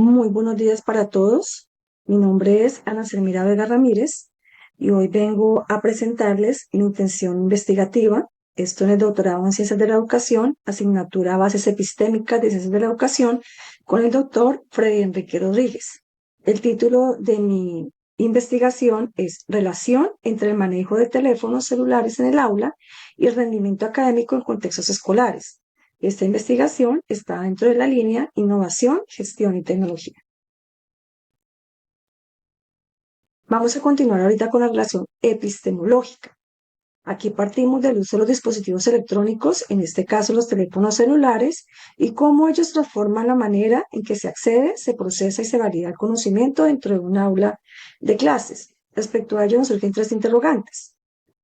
Muy buenos días para todos. Mi nombre es Ana Selmira Vega Ramírez y hoy vengo a presentarles mi intención investigativa. Esto en el doctorado en Ciencias de la Educación, asignatura Bases Epistémicas de Ciencias de la Educación, con el doctor Freddy Enrique Rodríguez. El título de mi investigación es Relación entre el manejo de teléfonos celulares en el aula y el rendimiento académico en contextos escolares. Esta investigación está dentro de la línea Innovación, Gestión y Tecnología. Vamos a continuar ahorita con la relación epistemológica. Aquí partimos del uso de los dispositivos electrónicos, en este caso los teléfonos celulares, y cómo ellos transforman la manera en que se accede, se procesa y se valida el conocimiento dentro de un aula de clases. Respecto a ello nos surgen tres interrogantes.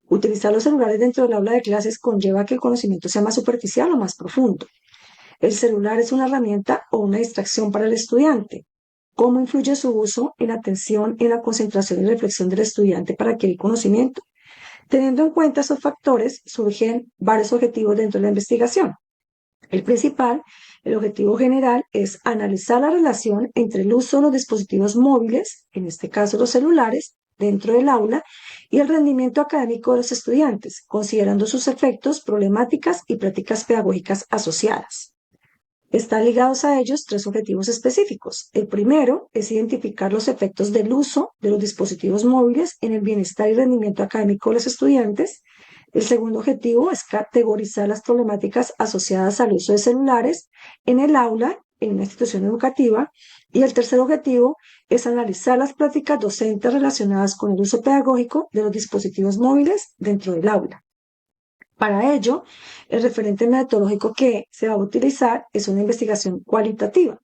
¿Utilizar los celulares dentro del aula de clases conlleva que el conocimiento sea más superficial o más profundo? ¿El celular es una herramienta o una distracción para el estudiante? ¿Cómo influye su uso en la atención, en la concentración y reflexión del estudiante para adquirir conocimiento? Teniendo en cuenta estos factores, surgen varios objetivos dentro de la investigación. El principal, el objetivo general, es analizar la relación entre el uso de los dispositivos móviles, en este caso los celulares, dentro del aula, y el rendimiento académico de los estudiantes, considerando sus efectos, problemáticas y prácticas pedagógicas asociadas. Están ligados a ellos tres objetivos específicos. El primero es identificar los efectos del uso de los dispositivos móviles en el bienestar y rendimiento académico de los estudiantes. El segundo objetivo es categorizar las problemáticas asociadas al uso de celulares en el aula, en una institución educativa. Y el tercer objetivo es analizar las prácticas docentes relacionadas con el uso pedagógico de los dispositivos móviles dentro del aula. Para ello, el referente metodológico que se va a utilizar es una investigación cualitativa.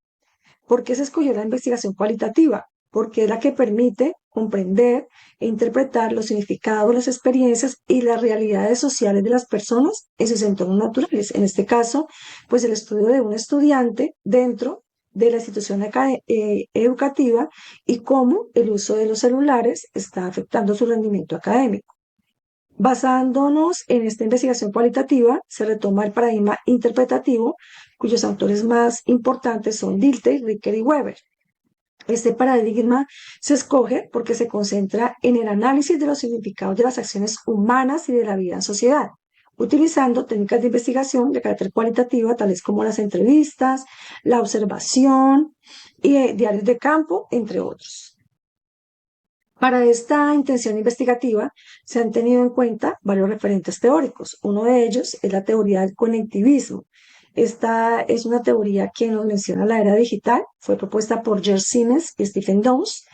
¿Por qué se escogió la investigación cualitativa? Porque es la que permite comprender e interpretar los significados, las experiencias y las realidades sociales de las personas en sus entornos naturales. En este caso, pues el estudio de un estudiante dentro de la institución educativa y cómo el uso de los celulares está afectando su rendimiento académico. Basándonos en esta investigación cualitativa, se retoma el paradigma interpretativo, cuyos autores más importantes son Dilthey, Ricker y Weber. Este paradigma se escoge porque se concentra en el análisis de los significados de las acciones humanas y de la vida en sociedad, utilizando técnicas de investigación de carácter cualitativa, tales como las entrevistas, la observación y diarios de campo, entre otros. Para esta intención investigativa se han tenido en cuenta varios referentes teóricos. Uno de ellos es la teoría del conectivismo. Esta es una teoría que nos menciona la era digital, fue propuesta por George Siemens y Stephen Downes.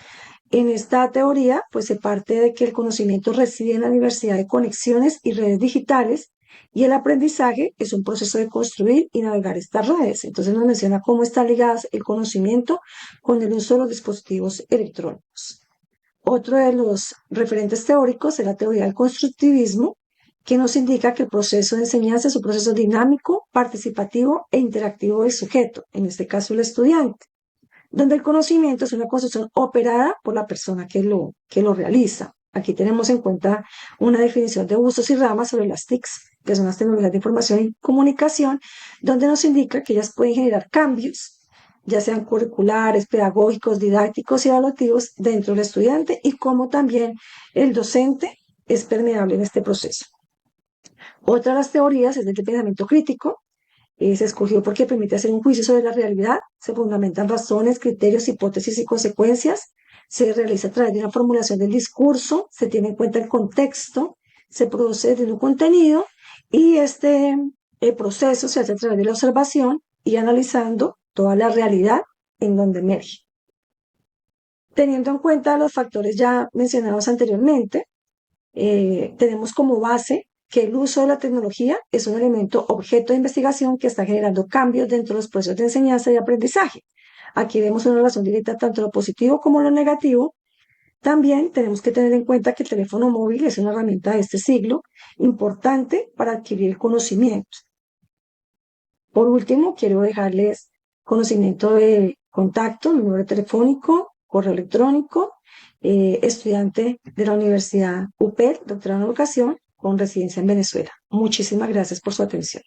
En esta teoría, pues se parte de que el conocimiento reside en la diversidad de conexiones y redes digitales y el aprendizaje es un proceso de construir y navegar estas redes. Entonces nos menciona cómo está ligado el conocimiento con el uso de los dispositivos electrónicos. Otro de los referentes teóricos es la teoría del constructivismo, que nos indica que el proceso de enseñanza es un proceso dinámico, participativo e interactivo del sujeto, en este caso el estudiante, donde el conocimiento es una construcción operada por la persona que lo realiza. Aquí tenemos en cuenta una definición de usos y ramas sobre las TICs, que son las tecnologías de información y comunicación, donde nos indica que ellas pueden generar cambios ya sean curriculares, pedagógicos, didácticos y evaluativos dentro del estudiante y cómo también el docente es permeable en este proceso. Otra de las teorías es el del pensamiento crítico. Se escogió porque permite hacer un juicio sobre la realidad, se fundamentan razones, criterios, hipótesis y consecuencias, se realiza a través de una formulación del discurso, se tiene en cuenta el contexto, se produce desde un contenido y este proceso se hace a través de la observación y analizando toda la realidad en donde emerge. Teniendo en cuenta los factores ya mencionados anteriormente, tenemos como base que el uso de la tecnología es un elemento objeto de investigación que está generando cambios dentro de los procesos de enseñanza y aprendizaje. Aquí vemos una relación directa tanto lo positivo como lo negativo. También tenemos que tener en cuenta que el teléfono móvil es una herramienta de este siglo importante para adquirir conocimiento. Por último, quiero dejarles conocimiento de contacto, número telefónico, correo electrónico, estudiante de la Universidad UPEL, doctorado en educación, con residencia en Venezuela. Muchísimas gracias por su atención.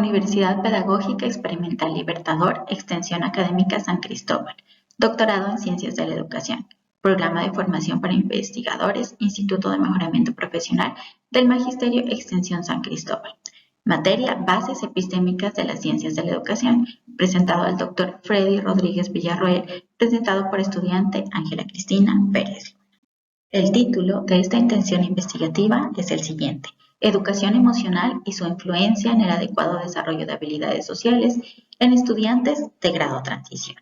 Universidad Pedagógica Experimental Libertador, Extensión Académica San Cristóbal, doctorado en Ciencias de la Educación, Programa de Formación para Investigadores, Instituto de Mejoramiento Profesional del Magisterio Extensión San Cristóbal. Materia Bases Epistémicas de las Ciencias de la Educación, presentado al Dr. Freddy Rodríguez Villarroel, presentado por estudiante Ángela Cristina Pérez. El título de esta intención investigativa es el siguiente: Educación emocional y su influencia en el adecuado desarrollo de habilidades sociales en estudiantes de grado transición.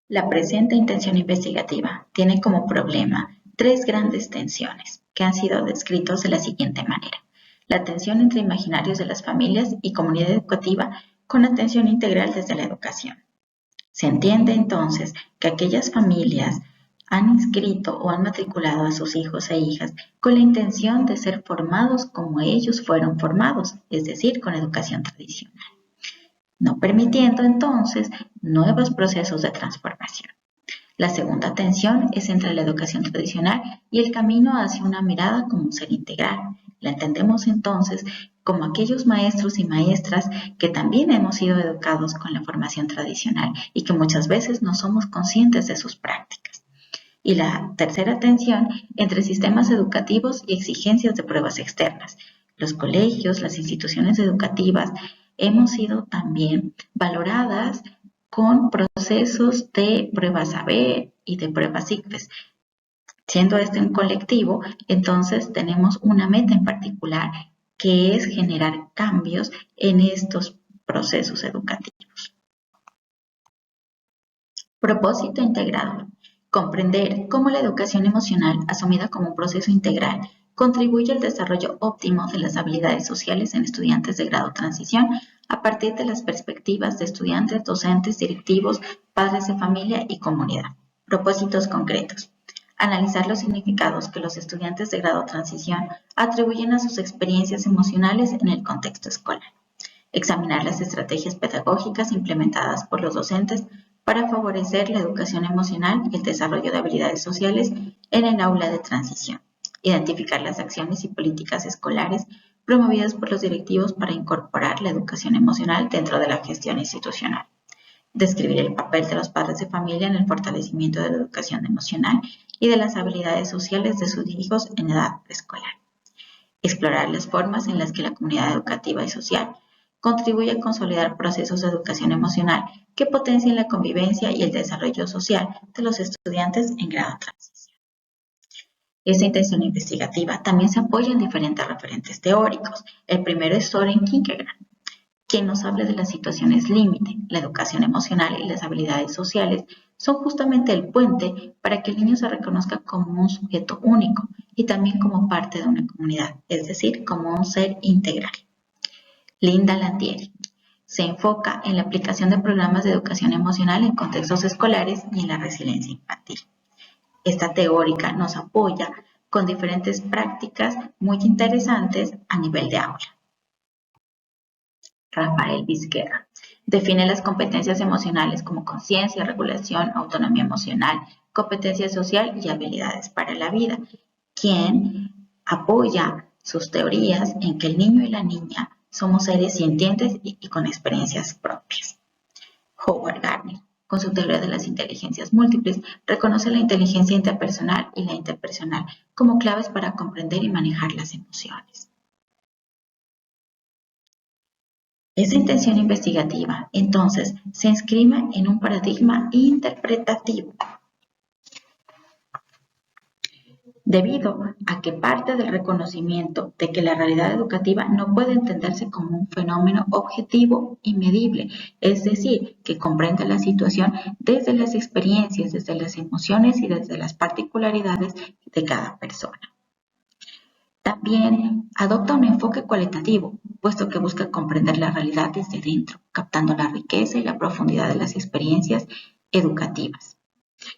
La presente intención investigativa tiene como problema tres grandes tensiones que han sido descritos de la siguiente manera: la tensión entre imaginarios de las familias y comunidad educativa con atención integral desde la educación. Se entiende entonces que aquellas familias han inscrito o han matriculado a sus hijos e hijas con la intención de ser formados como ellos fueron formados, es decir, con educación tradicional, no permitiendo entonces nuevos procesos de transformación. La segunda tensión es entre la educación tradicional y el camino hacia una mirada como un ser integral. La entendemos entonces como aquellos maestros y maestras que también hemos sido educados con la formación tradicional y que muchas veces no somos conscientes de sus prácticas. Y la tercera tensión entre sistemas educativos y exigencias de pruebas externas. Los colegios, las instituciones educativas hemos sido también valoradas con procesos de pruebas AB y de pruebas ICFES. Siendo este un colectivo, entonces tenemos una meta en particular, que es generar cambios en estos procesos educativos. Propósito integrador: comprender cómo la educación emocional, asumida como un proceso integral, contribuye al desarrollo óptimo de las habilidades sociales en estudiantes de grado transición a partir de las perspectivas de estudiantes, docentes, directivos, padres de familia y comunidad. Propósitos concretos: analizar los significados que los estudiantes de grado transición atribuyen a sus experiencias emocionales en el contexto escolar. Examinar las estrategias pedagógicas implementadas por los docentes para favorecer la educación emocional y el desarrollo de habilidades sociales en el aula de transición. Identificar las acciones y políticas escolares promovidas por los directivos para incorporar la educación emocional dentro de la gestión institucional. Describir el papel de los padres de familia en el fortalecimiento de la educación emocional y de las habilidades sociales de sus hijos en edad preescolar. Explorar las formas en las que la comunidad educativa y social contribuye a consolidar procesos de educación emocional que potencien la convivencia y el desarrollo social de los estudiantes en grado transición. Esta intención investigativa también se apoya en diferentes referentes teóricos. El primero es Soren Kierkegaard, quien nos habla de las situaciones límite. La educación emocional y las habilidades sociales son justamente el puente para que el niño se reconozca como un sujeto único y también como parte de una comunidad, es decir, como un ser integral. Linda Lantieri se enfoca en la aplicación de programas de educación emocional en contextos escolares y en la resiliencia infantil. Esta teórica nos apoya con diferentes prácticas muy interesantes a nivel de aula. Rafael Vizquerra define las competencias emocionales como conciencia, regulación, autonomía emocional, competencia social y habilidades para la vida, quien apoya sus teorías en que el niño y la niña somos seres sintientes y con experiencias propias. Howard Gardner, con su teoría de las inteligencias múltiples, reconoce la inteligencia interpersonal y la interpersonal como claves para comprender y manejar las emociones. Esa intención investigativa, entonces, se inscribe en un paradigma interpretativo, debido a que parte del reconocimiento de que la realidad educativa no puede entenderse como un fenómeno objetivo y medible, es decir, que comprende la situación desde las experiencias, desde las emociones y desde las particularidades de cada persona. También adopta un enfoque cualitativo, puesto que busca comprender la realidad desde dentro, captando la riqueza y la profundidad de las experiencias educativas.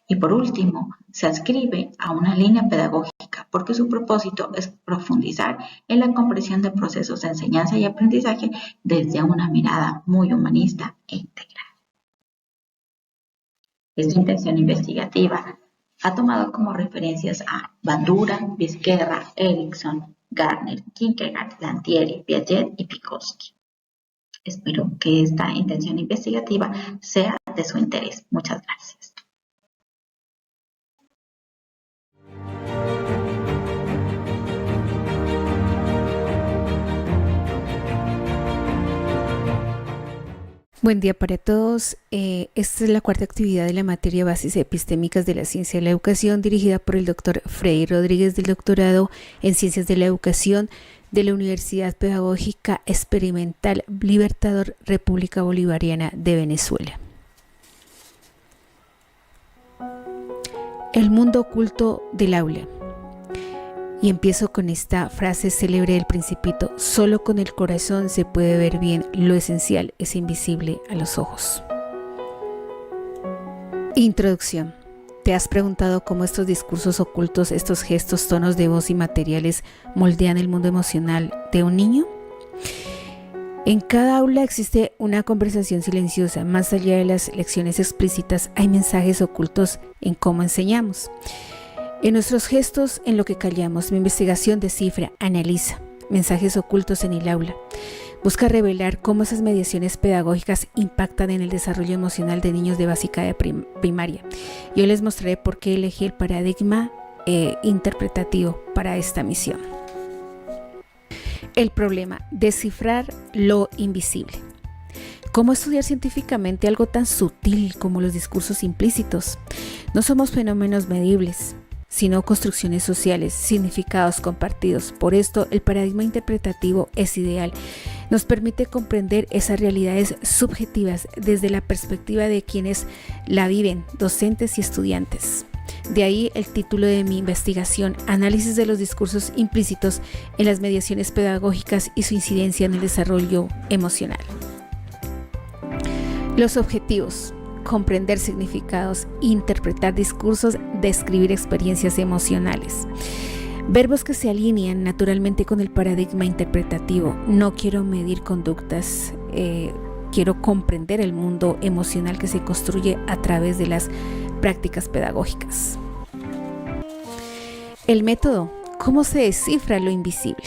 Y por último, se adscribe a una línea pedagógica, porque su propósito es profundizar en la comprensión de procesos de enseñanza y aprendizaje desde una mirada muy humanista e integral. Esta intención investigativa ha tomado como referencias a Bandura, Vizquerra, Erikson, Gardner, Kierkegaard, Lantieri, Piaget y Vygotsky. Espero que esta intención investigativa sea de su interés. Muchas gracias. Buen día para todos. Esta es la cuarta actividad de la materia Bases Epistémicas de la Ciencia de la Educación, dirigida por el doctor Freddy Rodríguez, del doctorado en Ciencias de la Educación de la Universidad Pedagógica Experimental Libertador, República Bolivariana de Venezuela. El mundo oculto del aula. Y empiezo con esta frase célebre del Principito: solo con el corazón se puede ver bien, lo esencial es invisible a los ojos. Introducción. ¿Te has preguntado cómo estos discursos ocultos, estos gestos, tonos de voz y materiales moldean el mundo emocional de un niño? En cada aula existe una conversación silenciosa. Más allá de las lecciones explícitas, hay mensajes ocultos en cómo enseñamos. En nuestros gestos, en lo que callamos, mi investigación descifra, analiza mensajes ocultos en el aula. Busca revelar cómo esas mediaciones pedagógicas impactan en el desarrollo emocional de niños de básica de primaria. Y hoy les mostraré por qué elegí el paradigma interpretativo para esta misión. El problema: descifrar lo invisible. ¿Cómo estudiar científicamente algo tan sutil como los discursos implícitos? No somos fenómenos medibles, sino construcciones sociales, significados compartidos. Por esto, el paradigma interpretativo es ideal. Nos permite comprender esas realidades subjetivas desde la perspectiva de quienes la viven, docentes y estudiantes. De ahí el título de mi investigación: Análisis de los discursos implícitos en las mediaciones pedagógicas y su incidencia en el desarrollo emocional. Los objetivos: comprender significados, interpretar discursos, describir experiencias emocionales. Verbos que se alinean naturalmente con el paradigma interpretativo. No quiero medir conductas, quiero comprender el mundo emocional que se construye a través de las prácticas pedagógicas. El método: ¿cómo se descifra lo invisible?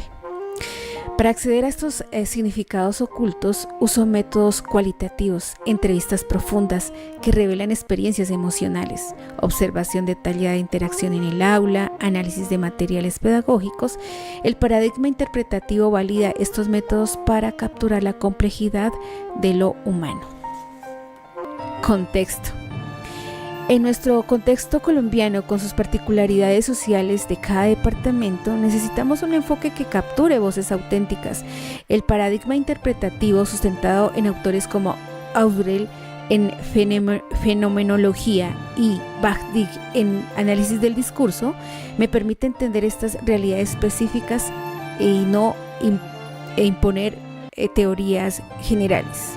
Para acceder a estos significados ocultos, uso métodos cualitativos, entrevistas profundas que revelan experiencias emocionales, observación detallada de interacción en el aula, análisis de materiales pedagógicos. El paradigma interpretativo valida estos métodos para capturar la complejidad de lo humano. Contexto. En nuestro contexto colombiano, con sus particularidades sociales de cada departamento, necesitamos un enfoque que capture voces auténticas. El paradigma interpretativo, sustentado en autores como Audrey en fenomenología y Bachdig en análisis del discurso, me permite entender estas realidades específicas y no imponer teorías generales.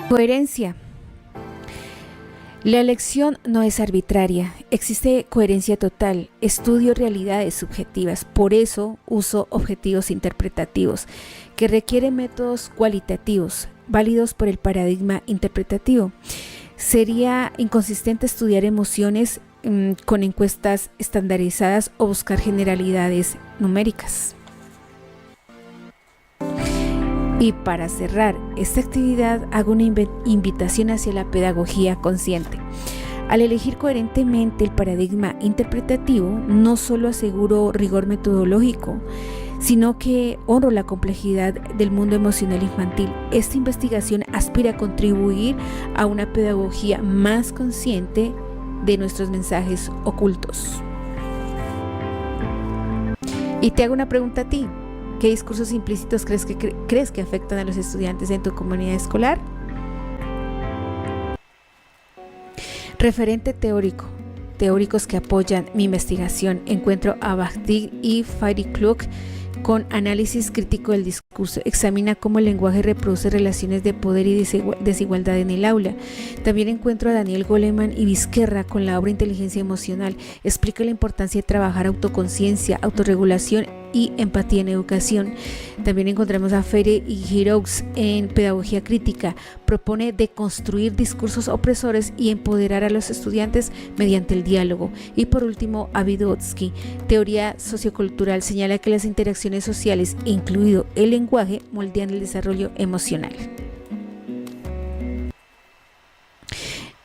Coherencia. La elección no es arbitraria, existe coherencia total, estudio realidades subjetivas, por eso uso objetivos interpretativos, que requieren métodos cualitativos, válidos por el paradigma interpretativo. Sería inconsistente estudiar emociones con encuestas estandarizadas o buscar generalidades numéricas. Y para cerrar esta actividad, hago una invitación hacia la pedagogía consciente. Al elegir coherentemente el paradigma interpretativo, no solo aseguro rigor metodológico, sino que honro la complejidad del mundo emocional infantil. Esta investigación aspira a contribuir a una pedagogía más consciente de nuestros mensajes ocultos. Y te hago una pregunta a ti. ¿Qué discursos implícitos crees que afectan a los estudiantes en tu comunidad escolar? Referente teórico. Teóricos que apoyan mi investigación. Encuentro a Bachdig y Freiklug con análisis crítico del discurso. Examina cómo el lenguaje reproduce relaciones de poder y desigualdad en el aula. También encuentro a Daniel Goleman y Vizquerra con la obra Inteligencia Emocional. Explica la importancia de trabajar autoconciencia, autorregulación y empatía en educación. También encontramos a Feire y Giroux en Pedagogía Crítica. Propone deconstruir discursos opresores y empoderar a los estudiantes mediante el diálogo. Y por último, a Vygotsky, Teoría Sociocultural, señala que las interacciones sociales, incluido el lenguaje, moldean el desarrollo emocional.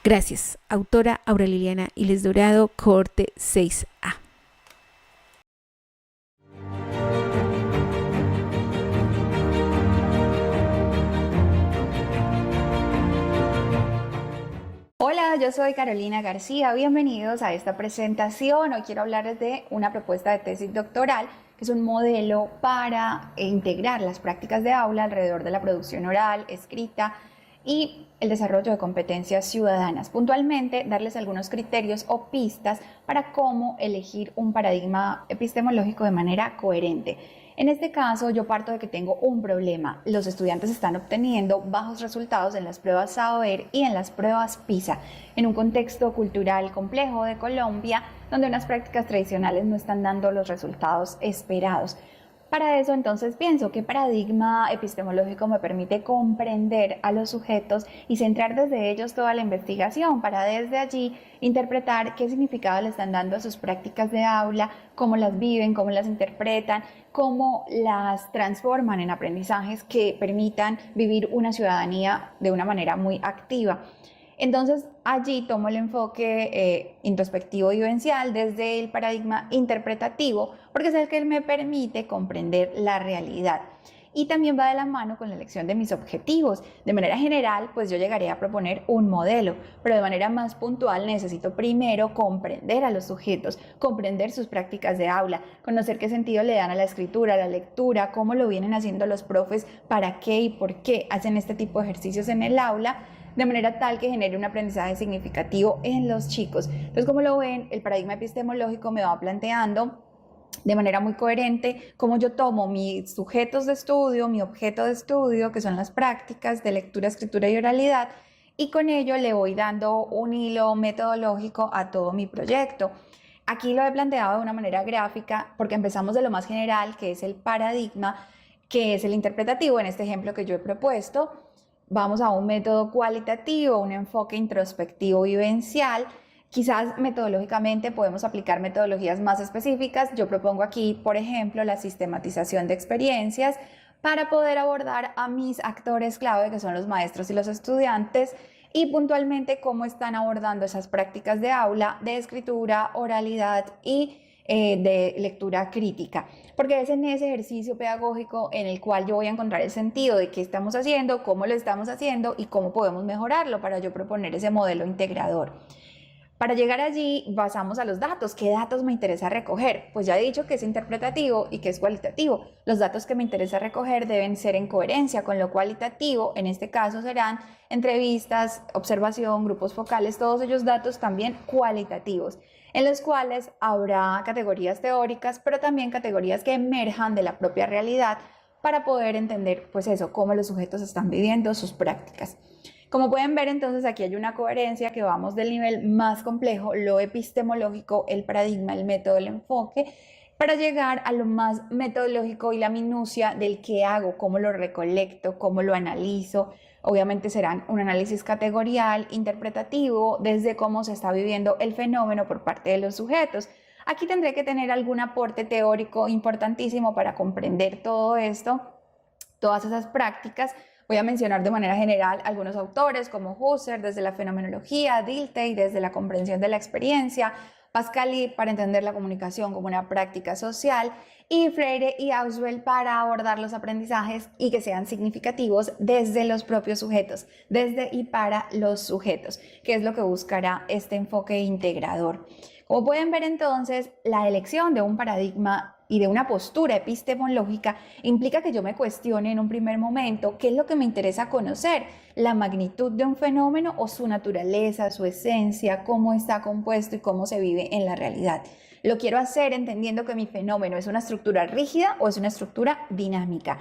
Gracias, autora Aura Liliana Iles Dorado, cohorte 6A. Hola, yo soy Carolina García, bienvenidos a esta presentación. Hoy quiero hablarles de una propuesta de tesis doctoral, que es un modelo para integrar las prácticas de aula alrededor de la producción oral, escrita y el desarrollo de competencias ciudadanas. Puntualmente, darles algunos criterios o pistas para cómo elegir un paradigma epistemológico de manera coherente. En este caso, yo parto de que tengo un problema. Los estudiantes están obteniendo bajos resultados en las pruebas SAOER y en las pruebas PISA, en un contexto cultural complejo de Colombia, donde unas prácticas tradicionales no están dando los resultados esperados. Para eso, entonces, pienso qué paradigma epistemológico me permite comprender a los sujetos y centrar desde ellos toda la investigación para desde allí interpretar qué significado le están dando a sus prácticas de aula, cómo las viven, cómo las interpretan, cómo las transforman en aprendizajes que permitan vivir una ciudadanía de una manera muy activa. Entonces, allí tomo el enfoque introspectivo y vivencial desde el paradigma interpretativo, porque es el que me permite comprender la realidad. Y también va de la mano con la elección de mis objetivos. De manera general, pues yo llegaré a proponer un modelo, pero de manera más puntual necesito primero comprender a los sujetos, comprender sus prácticas de aula, conocer qué sentido le dan a la escritura, a la lectura, cómo lo vienen haciendo los profes, para qué y por qué hacen este tipo de ejercicios en el aula, de manera tal que genere un aprendizaje significativo en los chicos. Entonces, como lo ven, el paradigma epistemológico me va planteando de manera muy coherente cómo yo tomo mis sujetos de estudio, mi objeto de estudio, que son las prácticas de lectura, escritura y oralidad, y con ello le voy dando un hilo metodológico a todo mi proyecto. Aquí lo he planteado de una manera gráfica porque empezamos de lo más general, que es el paradigma, que es el interpretativo, en este ejemplo que yo he propuesto. Vamos a un método cualitativo, un enfoque introspectivo vivencial. Quizás metodológicamente podemos aplicar metodologías más específicas. Yo propongo aquí, por ejemplo, la sistematización de experiencias para poder abordar a mis actores clave, que son los maestros y los estudiantes, y puntualmente cómo están abordando esas prácticas de aula, de escritura, oralidad y de lectura crítica, porque es en ese ejercicio pedagógico en el cual yo voy a encontrar el sentido de qué estamos haciendo, cómo lo estamos haciendo y cómo podemos mejorarlo para yo proponer ese modelo integrador. Para llegar allí, basamos a los datos. ¿Qué datos me interesa recoger? Pues ya he dicho que es interpretativo y que es cualitativo. Los datos que me interesa recoger deben ser en coherencia con lo cualitativo. En este caso serán entrevistas, observación, grupos focales, todos ellos datos también cualitativos, en los cuales habrá categorías teóricas, pero también categorías que emerjan de la propia realidad para poder entender, pues eso, cómo los sujetos están viviendo sus prácticas. Como pueden ver, entonces aquí hay una coherencia que vamos del nivel más complejo, lo epistemológico, el paradigma, el método, el enfoque, para llegar a lo más metodológico y la minucia del qué hago, cómo lo recolecto, cómo lo analizo. Obviamente serán un análisis categorial, interpretativo, desde cómo se está viviendo el fenómeno por parte de los sujetos. Aquí tendré que tener algún aporte teórico importantísimo para comprender todo esto, todas esas prácticas. Voy a mencionar de manera general algunos autores como Husserl desde la fenomenología, Dilthey desde la comprensión de la experiencia, Pascali para entender la comunicación como una práctica social y Freire y Auswell para abordar los aprendizajes y que sean significativos desde los propios sujetos, desde y para los sujetos, que es lo que buscará este enfoque integrador. Como pueden ver entonces, la elección de un paradigma y de una postura epistemológica implica que yo me cuestione en un primer momento qué es lo que me interesa conocer, la magnitud de un fenómeno o su naturaleza, su esencia, cómo está compuesto y cómo se vive en la realidad. Lo quiero hacer entendiendo que mi fenómeno es una estructura rígida o es una estructura dinámica.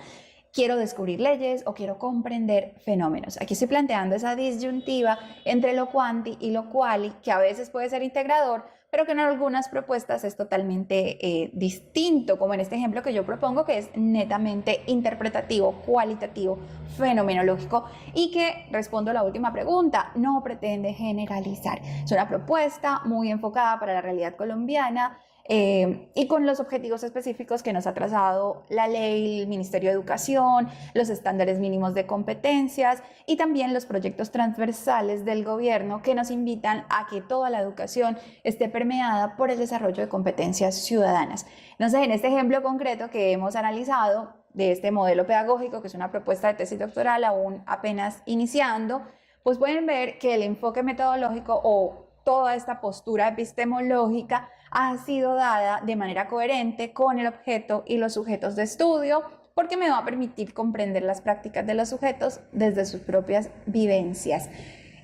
Quiero descubrir leyes o quiero comprender fenómenos. Aquí estoy planteando esa disyuntiva entre lo quanti y lo quali, que a veces puede ser integrador, pero que en algunas propuestas es totalmente distinto, como en este ejemplo que yo propongo, que es netamente interpretativo, cualitativo, fenomenológico, y que, respondo a la última pregunta, no pretende generalizar. Es una propuesta muy enfocada para la realidad colombiana, y con los objetivos específicos que nos ha trazado la ley, el Ministerio de Educación, los estándares mínimos de competencias y también los proyectos transversales del gobierno que nos invitan a que toda la educación esté permeada por el desarrollo de competencias ciudadanas. Entonces, en este ejemplo concreto que hemos analizado de este modelo pedagógico, que es una propuesta de tesis doctoral aún apenas iniciando, pues pueden ver que el enfoque metodológico o toda esta postura epistemológica ha sido dada de manera coherente con el objeto y los sujetos de estudio, porque me va a permitir comprender las prácticas de los sujetos desde sus propias vivencias.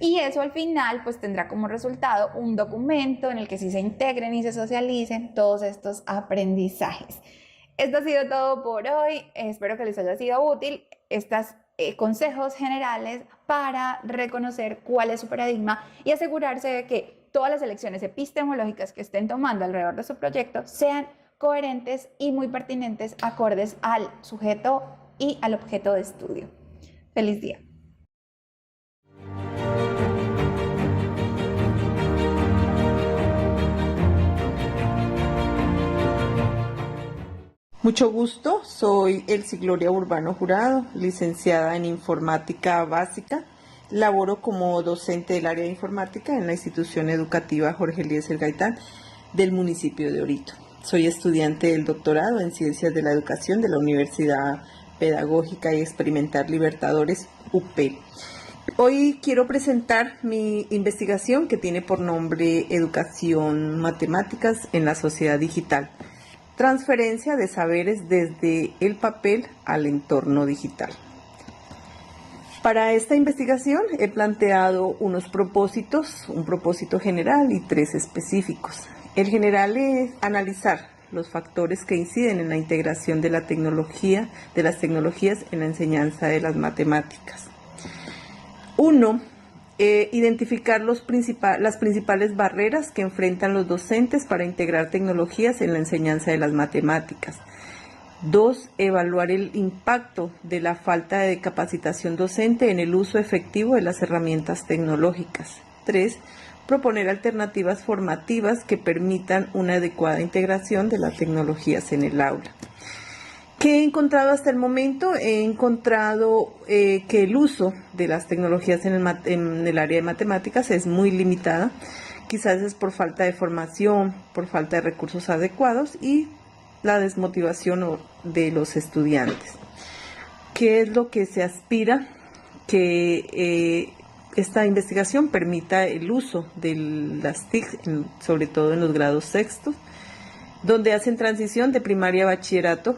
Y eso al final pues tendrá como resultado un documento en el que sí se integren y se socialicen todos estos aprendizajes. Esto ha sido todo por hoy, espero que les haya sido útil estos consejos generales para reconocer cuál es su paradigma y asegurarse de que todas las elecciones epistemológicas que estén tomando alrededor de su proyecto sean coherentes y muy pertinentes, acordes al sujeto y al objeto de estudio. ¡Feliz día! Mucho gusto, soy Elsie Gloria Urbano Jurado, licenciada en Informática Básica. Laboro como docente del área de informática en la institución educativa Jorge Eliezer Gaitán del municipio de Orito. Soy estudiante del doctorado en Ciencias de la Educación de la Universidad Pedagógica y Experimental Libertadores, UP. Hoy quiero presentar mi investigación que tiene por nombre Educación Matemáticas en la Sociedad Digital. Transferencia de saberes desde el papel al entorno digital. Para esta investigación he planteado unos propósitos, un propósito general y 3 específicos. El general es analizar los factores que inciden en la integración de las tecnologías en la enseñanza de las matemáticas. 1. Identificar las principales barreras que enfrentan los docentes para integrar tecnologías en la enseñanza de las matemáticas. 2. Evaluar el impacto de la falta de capacitación docente en el uso efectivo de las herramientas tecnológicas. 3. Proponer alternativas formativas que permitan una adecuada integración de las tecnologías en el aula. ¿Qué he encontrado hasta el momento? He encontrado que el uso de las tecnologías en el área de matemáticas es muy limitada. Quizás es por falta de formación, por falta de recursos adecuados y la desmotivación de los estudiantes. ¿Qué es lo que se aspira? Que esta investigación permita el uso de las TIC, sobre todo en los grados sextos, donde hacen transición de primaria a bachillerato,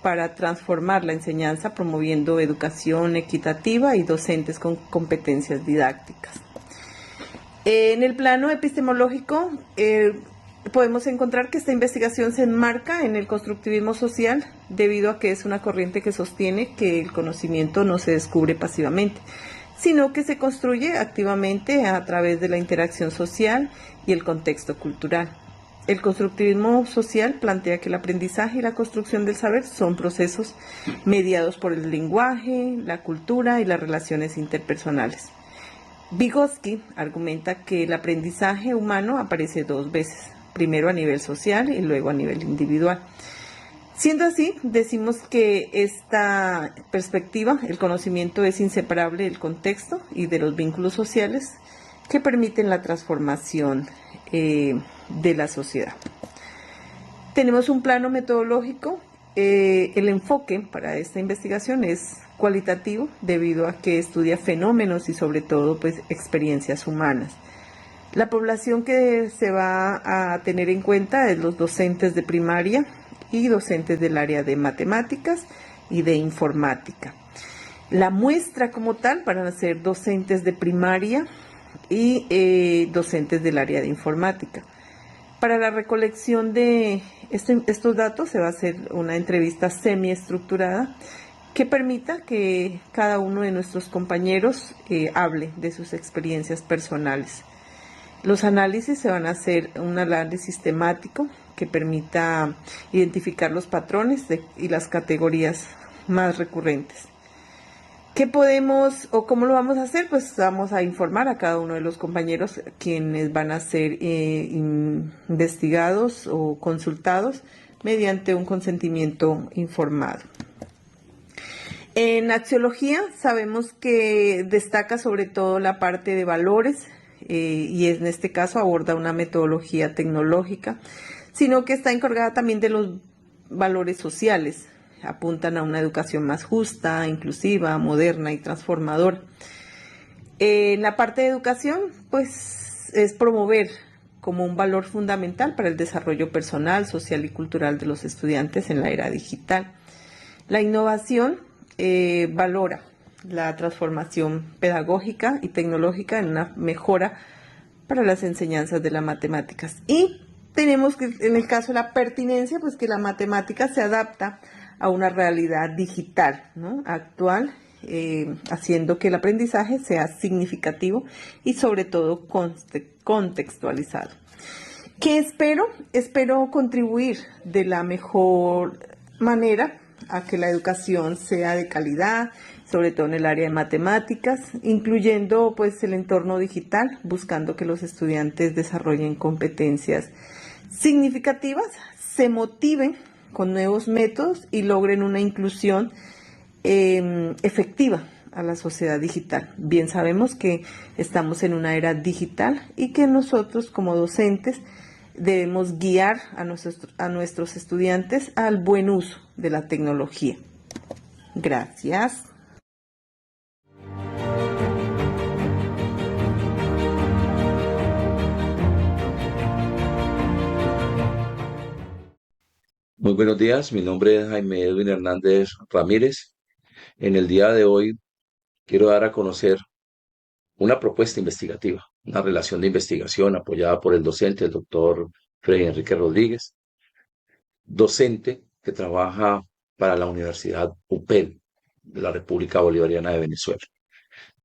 para transformar la enseñanza promoviendo educación equitativa y docentes con competencias didácticas. En el plano epistemológico podemos encontrar que esta investigación se enmarca en el constructivismo social debido a que es una corriente que sostiene que el conocimiento no se descubre pasivamente, sino que se construye activamente a través de la interacción social y el contexto cultural. El constructivismo social plantea que el aprendizaje y la construcción del saber son procesos mediados por el lenguaje, la cultura y las relaciones interpersonales. Vygotsky argumenta que el aprendizaje humano aparece 2 veces, primero a nivel social y luego a nivel individual. Siendo así, decimos que esta perspectiva, el conocimiento es inseparable del contexto y de los vínculos sociales que permiten la transformación de la sociedad. Tenemos un plano metodológico. El enfoque para esta investigación es cualitativo debido a que estudia fenómenos y sobre todo pues experiencias humanas. La población que se va a tener en cuenta es los docentes de primaria y docentes del área de matemáticas y de informática. La muestra como tal para ser docentes de primaria y docentes del área de informática. Para la recolección de estos datos se va a hacer una entrevista semiestructurada que permita que cada uno de nuestros compañeros hable de sus experiencias personales. Los análisis se van a hacer un análisis temático que permita identificar los patrones y las categorías más recurrentes. ¿Qué podemos o cómo lo vamos a hacer? Pues vamos a informar a cada uno de los compañeros quienes van a ser investigados o consultados mediante un consentimiento informado. En axiología sabemos que destaca sobre todo la parte de valores y en este caso aborda una metodología tecnológica, sino que está encargada también de los valores sociales. Apuntan a una educación más justa, inclusiva, moderna y transformadora. En la parte de educación, pues es promover como un valor fundamental para el desarrollo personal, social y cultural de los estudiantes en la era digital. La innovación valora la transformación pedagógica y tecnológica en una mejora para las enseñanzas de las matemáticas. Y tenemos que, en el caso de la pertinencia, pues que la matemática se adapta a una realidad digital, ¿no?, actual, haciendo que el aprendizaje sea significativo y sobre todo contextualizado. ¿Qué espero? Espero contribuir de la mejor manera a que la educación sea de calidad, sobre todo en el área de matemáticas, incluyendo pues el entorno digital, buscando que los estudiantes desarrollen competencias significativas, se motiven con nuevos métodos y logren una inclusión efectiva a la sociedad digital. Bien sabemos que estamos en una era digital y que nosotros como docentes debemos guiar a nuestros estudiantes al buen uso de la tecnología. Gracias. Muy buenos días, mi nombre es Jaime Edwin Hernández Ramírez. En el día de hoy quiero dar a conocer una propuesta investigativa, una relación de investigación apoyada por el docente, el doctor Freddy Enrique Rodríguez, docente que trabaja para la Universidad UPEL de la República Bolivariana de Venezuela.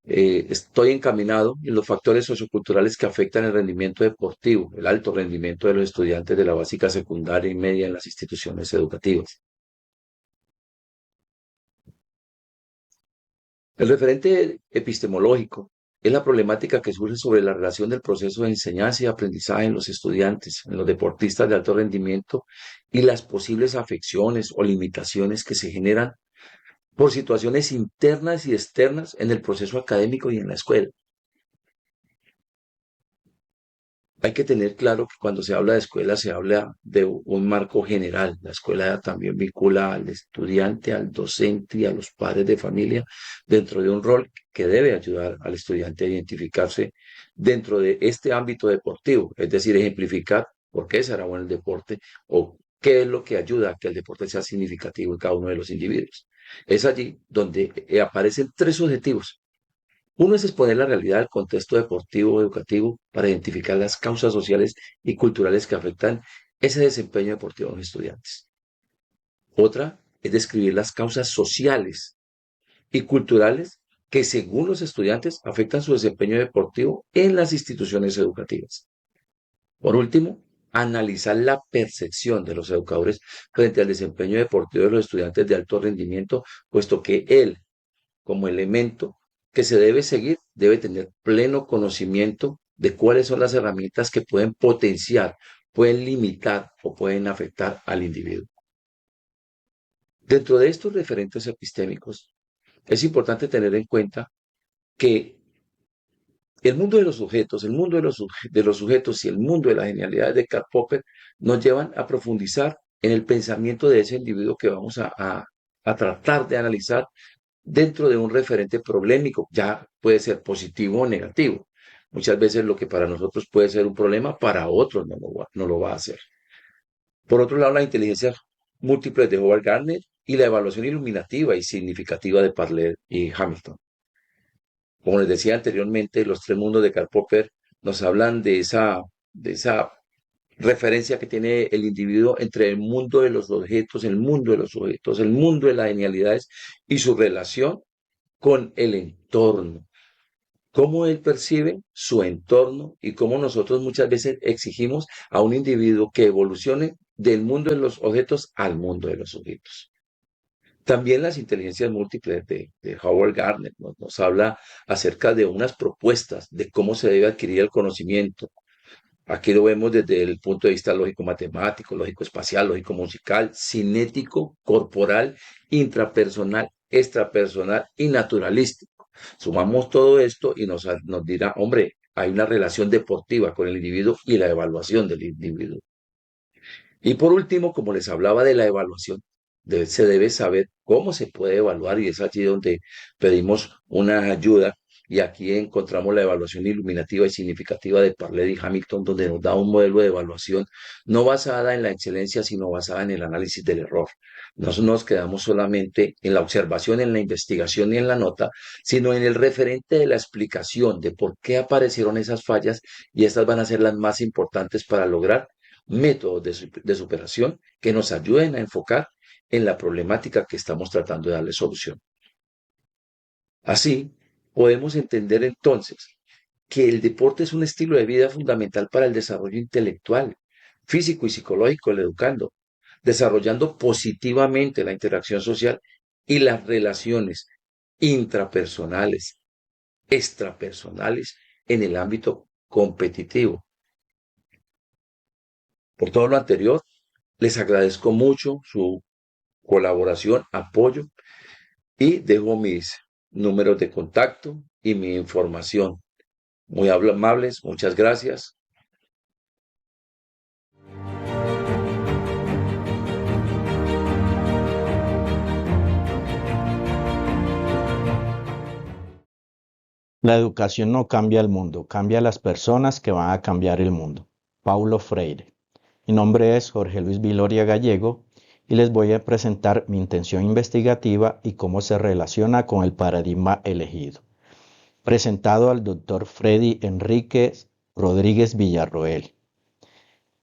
Estoy encaminado en los factores socioculturales que afectan el rendimiento deportivo, el alto rendimiento de los estudiantes de la básica, secundaria y media en las instituciones educativas. El referente epistemológico es la problemática que surge sobre la relación del proceso de enseñanza y aprendizaje en los estudiantes, en los deportistas de alto rendimiento y las posibles afecciones o limitaciones que se generan por situaciones internas y externas en el proceso académico y en la escuela. Hay que tener claro que cuando se habla de escuela se habla de un marco general. La escuela también vincula al estudiante, al docente y a los padres de familia dentro de un rol que debe ayudar al estudiante a identificarse dentro de este ámbito deportivo, es decir, ejemplificar por qué será bueno el deporte o qué es lo que ayuda a que el deporte sea significativo en cada uno de los individuos. Es allí donde aparecen tres objetivos. Uno es exponer la realidad del contexto deportivo o educativo para identificar las causas sociales y culturales que afectan ese desempeño deportivo de los estudiantes. Otra es describir las causas sociales y culturales que, según los estudiantes, afectan su desempeño deportivo en las instituciones educativas. Por último, analizar la percepción de los educadores frente al desempeño deportivo de los estudiantes de alto rendimiento, puesto que él, como elemento que se debe seguir, debe tener pleno conocimiento de cuáles son las herramientas que pueden potenciar, pueden limitar o pueden afectar al individuo. Dentro de estos referentes epistémicos, es importante tener en cuenta que el mundo de los sujetos, el mundo de los sujetos y el mundo de las genialidades de Karl Popper nos llevan a profundizar en el pensamiento de ese individuo que vamos a tratar de analizar dentro de un referente problemático, ya puede ser positivo o negativo. Muchas veces lo que para nosotros puede ser un problema, para otros no lo va a hacer. Por otro lado, la inteligencia múltiple de Howard Gardner y la evaluación iluminativa y significativa de Parler y Hamilton. Como les decía anteriormente, los tres mundos de Karl Popper nos hablan de esa referencia que tiene el individuo entre el mundo de los objetos, el mundo de los sujetos, el mundo de las genialidades y su relación con el entorno. Cómo él percibe su entorno y cómo nosotros muchas veces exigimos a un individuo que evolucione del mundo de los objetos al mundo de los sujetos. También las inteligencias múltiples de Howard Gardner nos habla acerca de unas propuestas de cómo se debe adquirir el conocimiento. Aquí lo vemos desde el punto de vista lógico-matemático, lógico-espacial, lógico-musical, cinético, corporal, intrapersonal, extrapersonal y naturalístico. Sumamos todo esto y nos dirá, hombre, hay una relación deportiva con el individuo y la evaluación del individuo. Y por último, como les hablaba de la evaluación, se debe saber cómo se puede evaluar y es allí donde pedimos una ayuda y aquí encontramos la evaluación iluminativa y significativa de Parley y Hamilton, donde nos da un modelo de evaluación no basada en la excelencia, sino basada en el análisis del error. No nos quedamos solamente en la observación, en la investigación y en la nota, sino en el referente de la explicación de por qué aparecieron esas fallas y estas van a ser las más importantes para lograr métodos de superación que nos ayuden a enfocar en la problemática que estamos tratando de darle solución. Así, podemos entender entonces que el deporte es un estilo de vida fundamental para el desarrollo intelectual, físico y psicológico del educando, desarrollando positivamente la interacción social y las relaciones intrapersonales, extrapersonales en el ámbito competitivo. Por todo lo anterior, les agradezco mucho su colaboración, apoyo y dejo mis números de contacto y mi información. Muy amables, muchas gracias. La educación no cambia el mundo, cambia las personas que van a cambiar el mundo. Paulo Freire. Mi nombre es Jorge Luis Viloria Gallego y les voy a presentar mi intención investigativa y cómo se relaciona con el paradigma elegido. Presentado al Dr. Freddy Enrique Rodríguez Villarroel.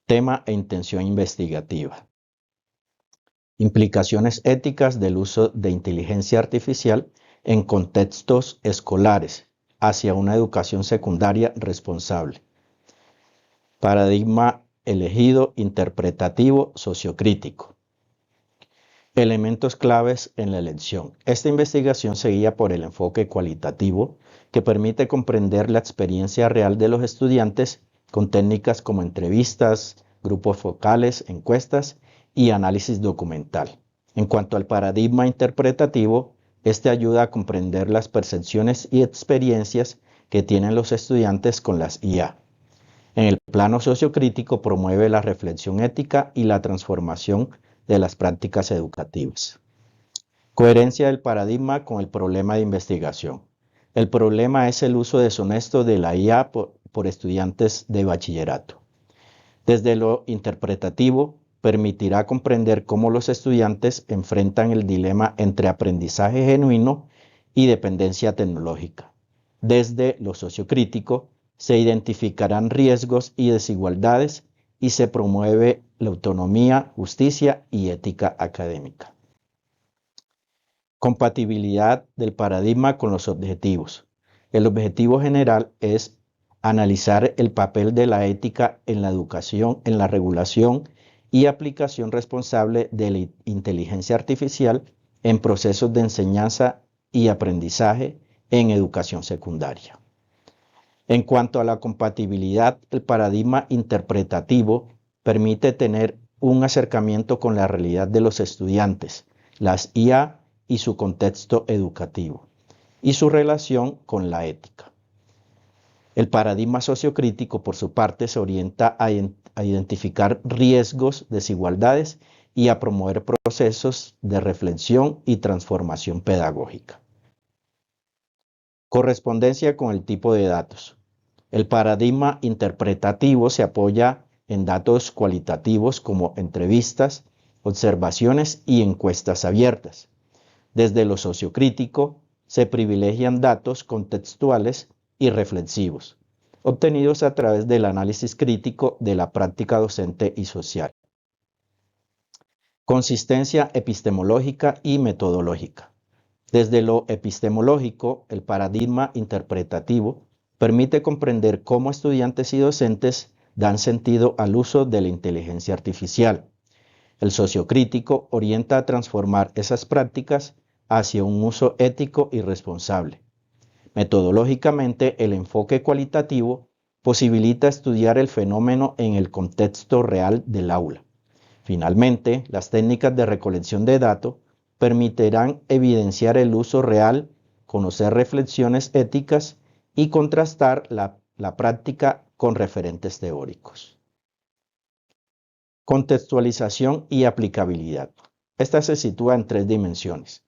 Tema e intención investigativa. Implicaciones éticas del uso de inteligencia artificial en contextos escolares hacia una educación secundaria responsable. Paradigma elegido interpretativo sociocrítico. Elementos claves en la elección. Esta investigación se guía por el enfoque cualitativo que permite comprender la experiencia real de los estudiantes con técnicas como entrevistas, grupos focales, encuestas y análisis documental. En cuanto al paradigma interpretativo, este ayuda a comprender las percepciones y experiencias que tienen los estudiantes con las IA. En el plano sociocrítico promueve la reflexión ética y la transformación de las prácticas educativas. Coherencia del paradigma con el problema de investigación. El problema es el uso deshonesto de la IA por estudiantes de bachillerato. Desde lo interpretativo, permitirá comprender cómo los estudiantes enfrentan el dilema entre aprendizaje genuino y dependencia tecnológica. Desde lo sociocrítico, se identificarán riesgos y desigualdades y se promueve la autonomía, justicia y ética académica. Compatibilidad del paradigma con los objetivos. El objetivo general es analizar el papel de la ética en la educación, en la regulación y aplicación responsable de la inteligencia artificial en procesos de enseñanza y aprendizaje en educación secundaria. En cuanto a la compatibilidad, el paradigma interpretativo permite tener un acercamiento con la realidad de los estudiantes, las IA y su contexto educativo, y su relación con la ética. El paradigma sociocrítico, por su parte, se orienta a identificar riesgos, desigualdades y a promover procesos de reflexión y transformación pedagógica. Correspondencia con el tipo de datos. El paradigma interpretativo se apoya en datos cualitativos como entrevistas, observaciones y encuestas abiertas. Desde lo sociocrítico, se privilegian datos contextuales y reflexivos, obtenidos a través del análisis crítico de la práctica docente y social. Consistencia epistemológica y metodológica. Desde lo epistemológico, el paradigma interpretativo permite comprender cómo estudiantes y docentes dan sentido al uso de la inteligencia artificial. El sociocrítico orienta a transformar esas prácticas hacia un uso ético y responsable. Metodológicamente, el enfoque cualitativo posibilita estudiar el fenómeno en el contexto real del aula. Finalmente, las técnicas de recolección de datos permitirán evidenciar el uso real, conocer reflexiones éticas y contrastar la práctica con referentes teóricos. Contextualización y aplicabilidad. Esta se sitúa en 3 dimensiones.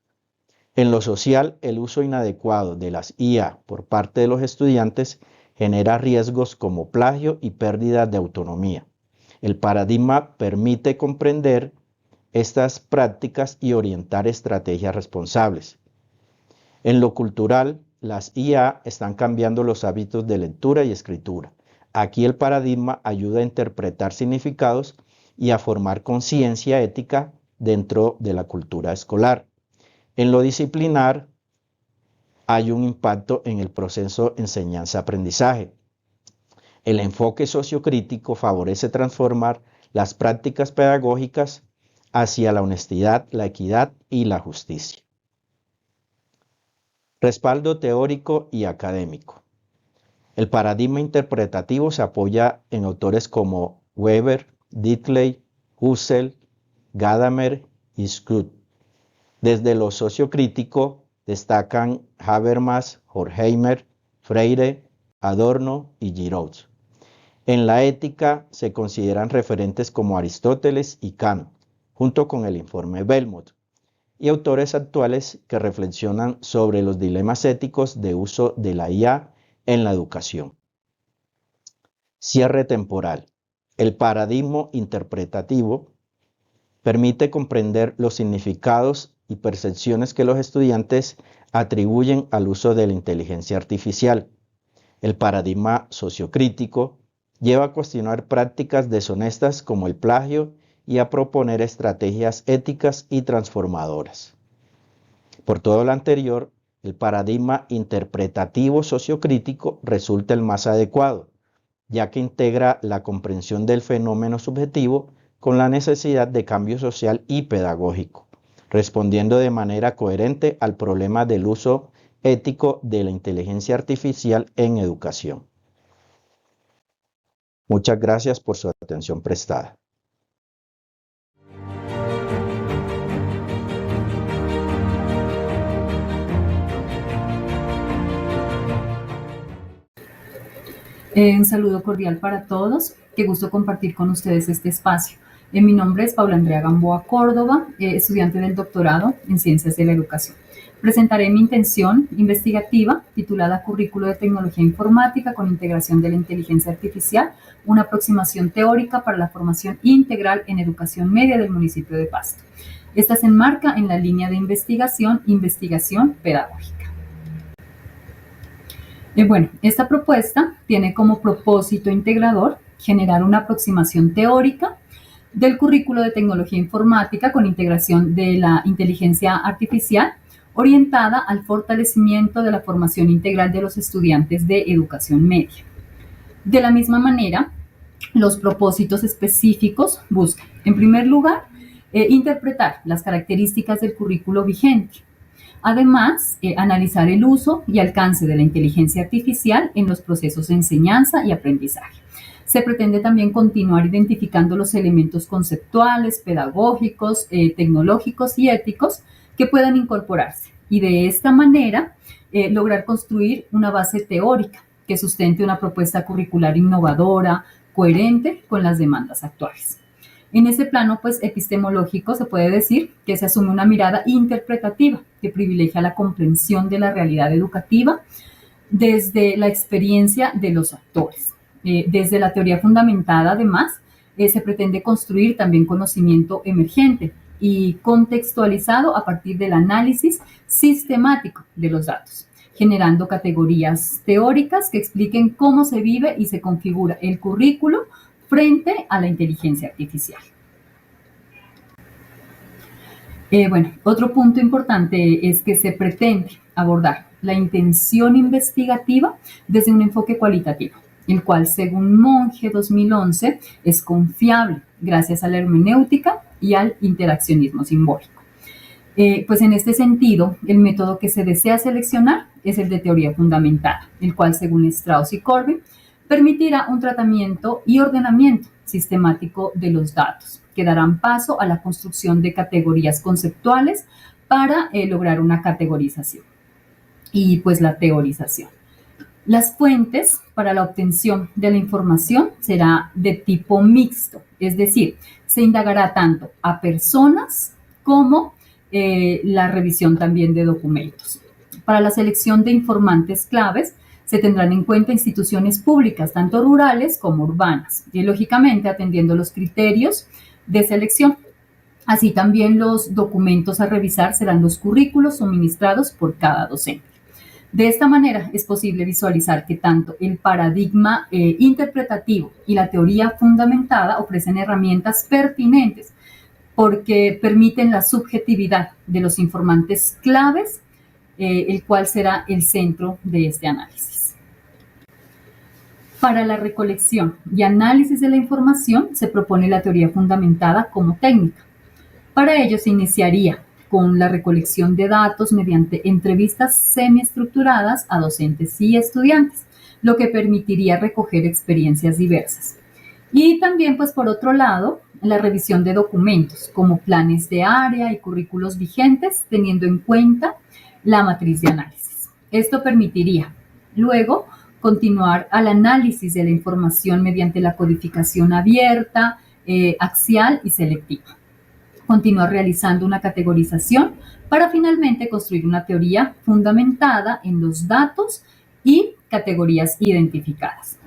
En lo social, el uso inadecuado de las IA por parte de los estudiantes genera riesgos como plagio y pérdida de autonomía. El paradigma permite comprender estas prácticas y orientar estrategias responsables. En lo cultural, las IA están cambiando los hábitos de lectura y escritura. Aquí el paradigma ayuda a interpretar significados y a formar conciencia ética dentro de la cultura escolar. En lo disciplinar, hay un impacto en el proceso enseñanza-aprendizaje. El enfoque sociocrítico favorece transformar las prácticas pedagógicas hacia la honestidad, la equidad y la justicia. Respaldo teórico y académico. El paradigma interpretativo se apoya en autores como Weber, Diddley, Husserl, Gadamer y Scott. Desde lo sociocrítico destacan Habermas, Horkheimer, Freire, Adorno y Giraud. En la ética se consideran referentes como Aristóteles y Kant, junto con el informe Belmont, y autores actuales que reflexionan sobre los dilemas éticos de uso de la IA en la educación. Cierre temporal. El paradigma interpretativo permite comprender los significados y percepciones que los estudiantes atribuyen al uso de la inteligencia artificial. El paradigma sociocrítico lleva a cuestionar prácticas deshonestas como el plagio y a proponer estrategias éticas y transformadoras. Por todo lo anterior, el paradigma interpretativo sociocrítico resulta el más adecuado, ya que integra la comprensión del fenómeno subjetivo con la necesidad de cambio social y pedagógico, respondiendo de manera coherente al problema del uso ético de la inteligencia artificial en educación. Muchas gracias por su atención prestada. Un saludo cordial para todos. Qué gusto compartir con ustedes este espacio. Mi nombre es Paula Andrea Gamboa Córdoba, estudiante del doctorado en Ciencias de la Educación. Presentaré mi intención investigativa titulada Currículo de Tecnología Informática con integración de la inteligencia artificial, una aproximación teórica para la formación integral en educación media del municipio de Pasto. Esta se enmarca en la línea de investigación pedagógica. Bueno, esta propuesta tiene como propósito integrador generar una aproximación teórica del currículo de tecnología informática con integración de la inteligencia artificial orientada al fortalecimiento de la formación integral de los estudiantes de educación media. De la misma manera, los propósitos específicos buscan, en primer lugar, interpretar las características del currículo vigente. Además, analizar el uso y alcance de la inteligencia artificial en los procesos de enseñanza y aprendizaje. Se pretende también continuar identificando los elementos conceptuales, pedagógicos, tecnológicos y éticos que puedan incorporarse y de esta manera lograr construir una base teórica que sustente una propuesta curricular innovadora, coherente con las demandas actuales. En ese plano, pues, epistemológico, se puede decir que se asume una mirada interpretativa que privilegia la comprensión de la realidad educativa desde la experiencia de los actores. Desde la teoría fundamentada, además, se pretende construir también conocimiento emergente y contextualizado a partir del análisis sistemático de los datos, generando categorías teóricas que expliquen cómo se vive y se configura el currículo frente a la inteligencia artificial. Bueno, otro punto importante es que se pretende abordar la intención investigativa desde un enfoque cualitativo, el cual, según Monge 2011, es confiable gracias a la hermenéutica y al interaccionismo simbólico. Pues en este sentido, el método que se desea seleccionar es el de teoría fundamentada, el cual, según Strauss y Corbin, permitirá un tratamiento y ordenamiento sistemático de los datos, que darán paso a la construcción de categorías conceptuales para lograr una categorización y pues la teorización. Las fuentes para la obtención de la información será de tipo mixto, es decir, se indagará tanto a personas como la revisión también de documentos. Para la selección de informantes claves se tendrán en cuenta instituciones públicas, tanto rurales como urbanas, y lógicamente atendiendo los criterios de selección. Así también los documentos a revisar serán los currículos suministrados por cada docente. De esta manera es posible visualizar que tanto el paradigma interpretativo y la teoría fundamentada ofrecen herramientas pertinentes porque permiten la subjetividad de los informantes claves, el cual será el centro de este análisis. Para la recolección y análisis de la información se propone la teoría fundamentada como técnica. Para ello se iniciaría con la recolección de datos mediante entrevistas semiestructuradas a docentes y estudiantes, lo que permitiría recoger experiencias diversas. Y también, pues por otro lado, la revisión de documentos como planes de área y currículos vigentes, teniendo en cuenta la matriz de análisis. Esto permitiría luego continuar al análisis de la información mediante la codificación abierta, axial y selectiva. Continuar realizando una categorización para finalmente construir una teoría fundamentada en los datos y categorías identificadas.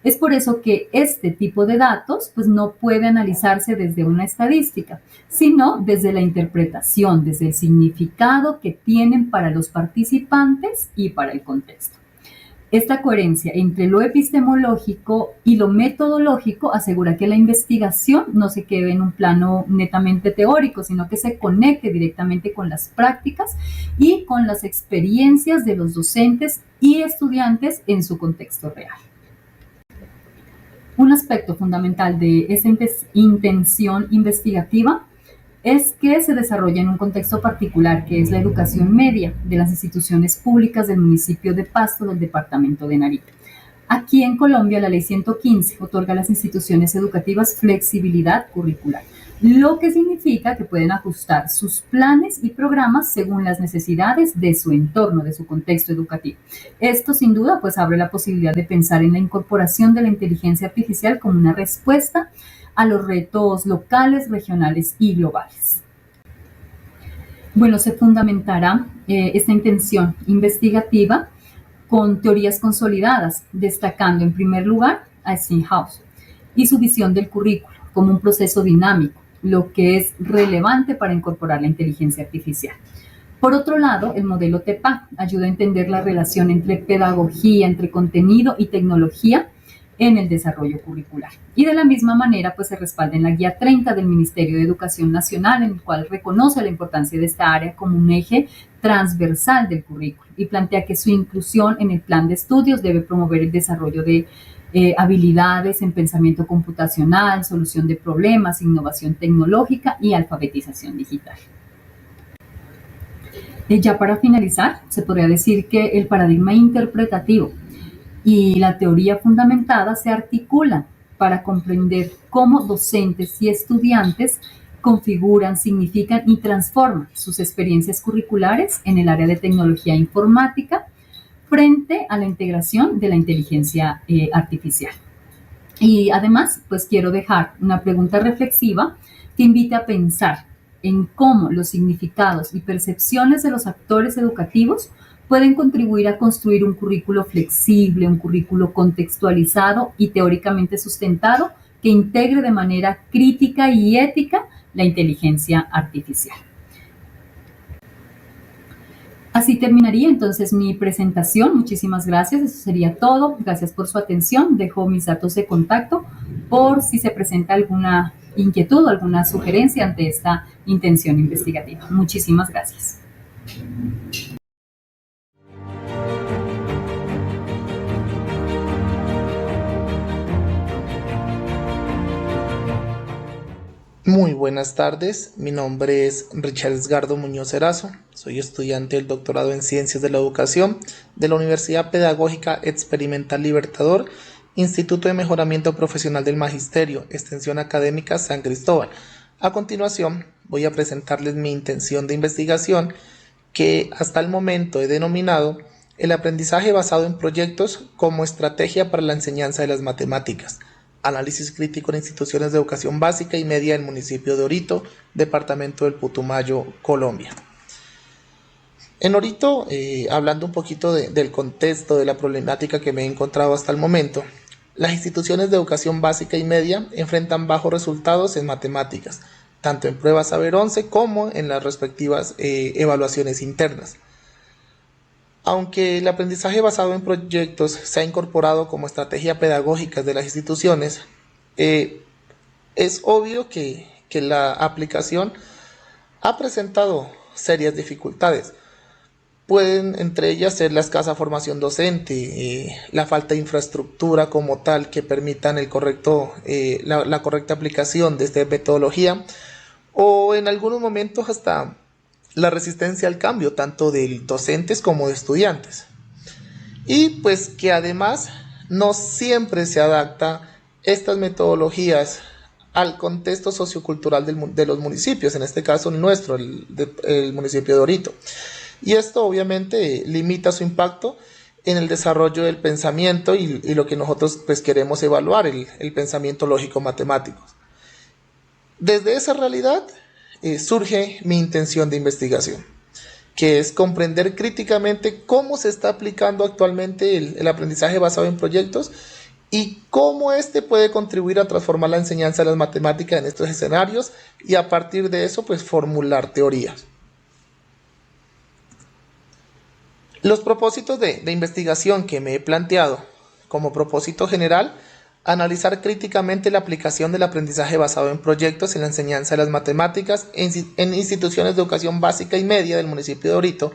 Es por eso que este tipo de datos pues, no puede analizarse desde una estadística, sino desde la interpretación, desde el significado que tienen para los participantes y para el contexto. Esta coherencia entre lo epistemológico y lo metodológico asegura que la investigación no se quede en un plano netamente teórico, sino que se conecte directamente con las prácticas y con las experiencias de los docentes y estudiantes en su contexto real. Un aspecto fundamental de esta intención investigativa es que se desarrolla en un contexto particular, que es la educación media de las instituciones públicas del municipio de Pasto del departamento de Nariño. Aquí en Colombia, la Ley 115 otorga a las instituciones educativas flexibilidad curricular, lo que significa que pueden ajustar sus planes y programas según las necesidades de su entorno, de su contexto educativo. Esto, sin duda, pues abre la posibilidad de pensar en la incorporación de la inteligencia artificial como una respuesta a los retos locales, regionales y globales. Bueno, se fundamentará esta intención investigativa con teorías consolidadas, destacando en primer lugar a Steinhaus y su visión del currículo como un proceso dinámico, lo que es relevante para incorporar la inteligencia artificial. Por otro lado, el modelo TEPA ayuda a entender la relación entre pedagogía, entre contenido y tecnología en el desarrollo curricular. Y de la misma manera, pues se respalda en la Guía 30 del Ministerio de Educación Nacional, en el cual reconoce la importancia de esta área como un eje transversal del currículo y plantea que su inclusión en el plan de estudios debe promover el desarrollo de habilidades en pensamiento computacional, solución de problemas, innovación tecnológica y alfabetización digital. Ya para finalizar, se podría decir que el paradigma interpretativo y la teoría fundamentada se articulan para comprender cómo docentes y estudiantes configuran, significan y transforman sus experiencias curriculares en el área de tecnología informática frente a la integración de la inteligencia artificial. Y además, pues quiero dejar una pregunta reflexiva que invite a pensar en cómo los significados y percepciones de los actores educativos pueden contribuir a construir un currículo flexible, un currículo contextualizado y teóricamente sustentado que integre de manera crítica y ética la inteligencia artificial. Así terminaría entonces mi presentación. Muchísimas gracias. Eso sería todo. Gracias por su atención. Dejo mis datos de contacto por si se presenta alguna inquietud o alguna sugerencia ante esta intención investigativa. Muchísimas gracias. Muy buenas tardes, mi nombre es Richard Edgardo Muñoz Erazo, soy estudiante del doctorado en Ciencias de la Educación de la Universidad Pedagógica Experimental Libertador, Instituto de Mejoramiento Profesional del Magisterio, Extensión Académica San Cristóbal. A continuación voy a presentarles mi intención de investigación que hasta el momento he denominado el aprendizaje basado en proyectos como estrategia para la enseñanza de las matemáticas. Análisis crítico en instituciones de educación básica y media del municipio de Orito, departamento del Putumayo, Colombia. En Orito, hablando un poquito del contexto de la problemática que me he encontrado hasta el momento, las instituciones de educación básica y media enfrentan bajos resultados en matemáticas, tanto en pruebas Saber 11 como en las respectivas evaluaciones internas. Aunque el aprendizaje basado en proyectos se ha incorporado como estrategia pedagógica de las instituciones, es obvio que la aplicación ha presentado serias dificultades. Pueden entre ellas ser la escasa formación docente, la falta de infraestructura como tal que permitan la correcta aplicación de esta metodología, o en algunos momentos hasta la resistencia al cambio, tanto de docentes como de estudiantes. Y pues que además no siempre se adapta estas metodologías al contexto sociocultural de los municipios, en este caso el nuestro, el municipio de Orito. Y esto obviamente limita su impacto en el desarrollo del pensamiento y lo que nosotros pues queremos evaluar, el pensamiento lógico-matemático. Desde esa realidad surge mi intención de investigación, que es comprender críticamente cómo se está aplicando actualmente el aprendizaje basado en proyectos y cómo este puede contribuir a transformar la enseñanza de las matemáticas en estos escenarios y a partir de eso pues formular teorías. Los propósitos de investigación que me he planteado como propósito general: analizar críticamente la aplicación del aprendizaje basado en proyectos en la enseñanza de las matemáticas en instituciones de educación básica y media del municipio de Orito,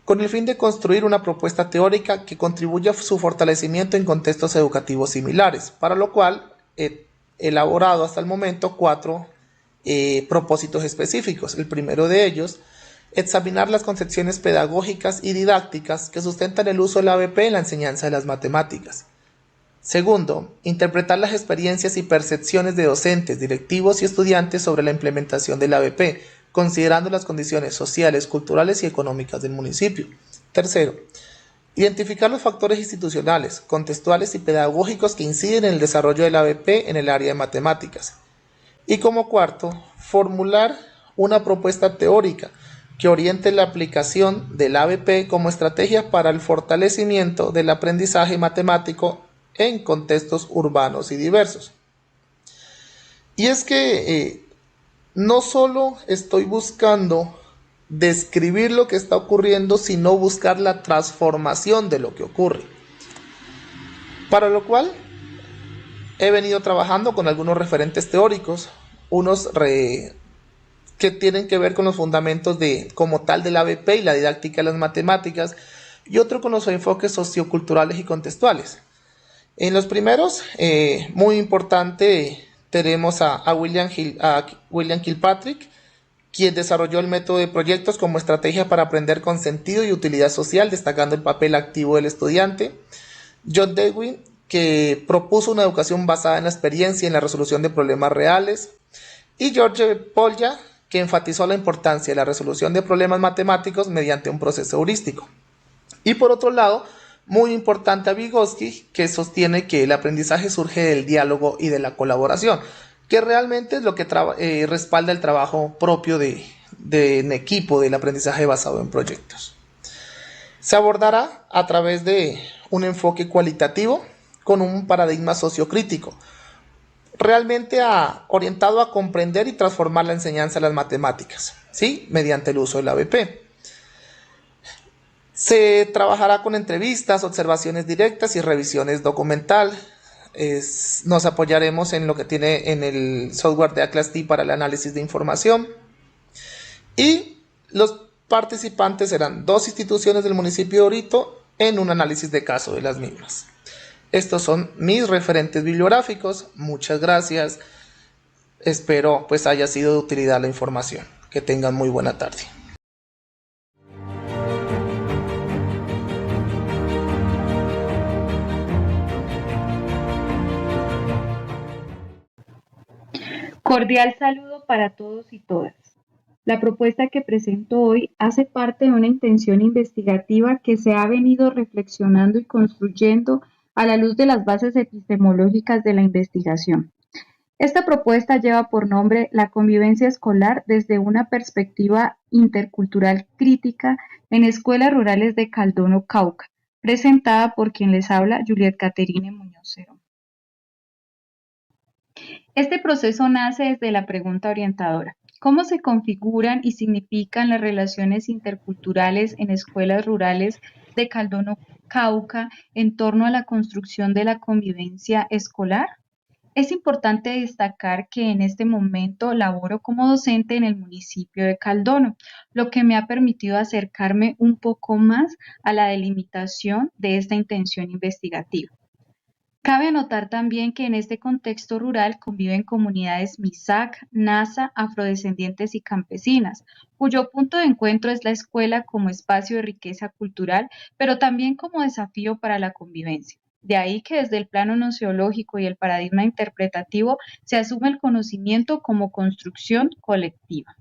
con el fin de construir una propuesta teórica que contribuya a su fortalecimiento en contextos educativos similares, para lo cual he elaborado hasta el momento 4 propósitos específicos. El primero de ellos: examinar las concepciones pedagógicas y didácticas que sustentan el uso del ABP en la enseñanza de las matemáticas. Segundo, interpretar las experiencias y percepciones de docentes, directivos y estudiantes sobre la implementación del ABP, considerando las condiciones sociales, culturales y económicas del municipio. Tercero, identificar los factores institucionales, contextuales y pedagógicos que inciden en el desarrollo del ABP en el área de matemáticas. Y como cuarto, formular una propuesta teórica que oriente la aplicación del ABP como estrategia para el fortalecimiento del aprendizaje matemático en contextos urbanos y diversos. Y es que no solo estoy buscando describir lo que está ocurriendo, sino buscar la transformación de lo que ocurre. Para lo cual he venido trabajando con algunos referentes teóricos, unos que tienen que ver con los fundamentos como tal del ABP y la didáctica de las matemáticas, y otro con los enfoques socioculturales y contextuales. En los primeros, muy importante, tenemos a William Kilpatrick, quien desarrolló el método de proyectos como estrategia para aprender con sentido y utilidad social, destacando el papel activo del estudiante. John Dewey, que propuso una educación basada en la experiencia y en la resolución de problemas reales. Y George Polya, que enfatizó la importancia de la resolución de problemas matemáticos mediante un proceso heurístico. Y por otro lado, muy importante, a Vygotsky, que sostiene que el aprendizaje surge del diálogo y de la colaboración, que realmente es lo que respalda el trabajo propio en equipo del aprendizaje basado en proyectos. Se abordará a través de un enfoque cualitativo con un paradigma sociocrítico, realmente orientado a comprender y transformar la enseñanza de las matemáticas, ¿sí?, mediante el uso del ABP. Se trabajará con entrevistas, observaciones directas y revisiones documental. Nos apoyaremos en lo que tiene en el software de Atlas-T para el análisis de información. Y los participantes serán 2 instituciones del municipio de Orito en un análisis de caso de las mismas. Estos son mis referentes bibliográficos. Muchas gracias. Espero pues haya sido de utilidad la información. Que tengan muy buena tarde. Cordial saludo para todos y todas. La propuesta que presento hoy hace parte de una intención investigativa que se ha venido reflexionando y construyendo a la luz de las bases epistemológicas de la investigación. Esta propuesta lleva por nombre La convivencia escolar desde una perspectiva intercultural crítica en escuelas rurales de Caldono, Cauca, presentada por quien les habla, Juliet Caterine Muñoz Cerón. Este proceso nace desde la pregunta orientadora: ¿cómo se configuran y significan las relaciones interculturales en escuelas rurales de Caldono, Cauca, en torno a la construcción de la convivencia escolar? Es importante destacar que en este momento laboro como docente en el municipio de Caldono, lo que me ha permitido acercarme un poco más a la delimitación de esta intención investigativa. Cabe anotar también que en este contexto rural conviven comunidades Misak, Nasa, afrodescendientes y campesinas, cuyo punto de encuentro es la escuela como espacio de riqueza cultural, pero también como desafío para la convivencia. De ahí que desde el plano nociológico y el paradigma interpretativo se asume el conocimiento como construcción colectiva.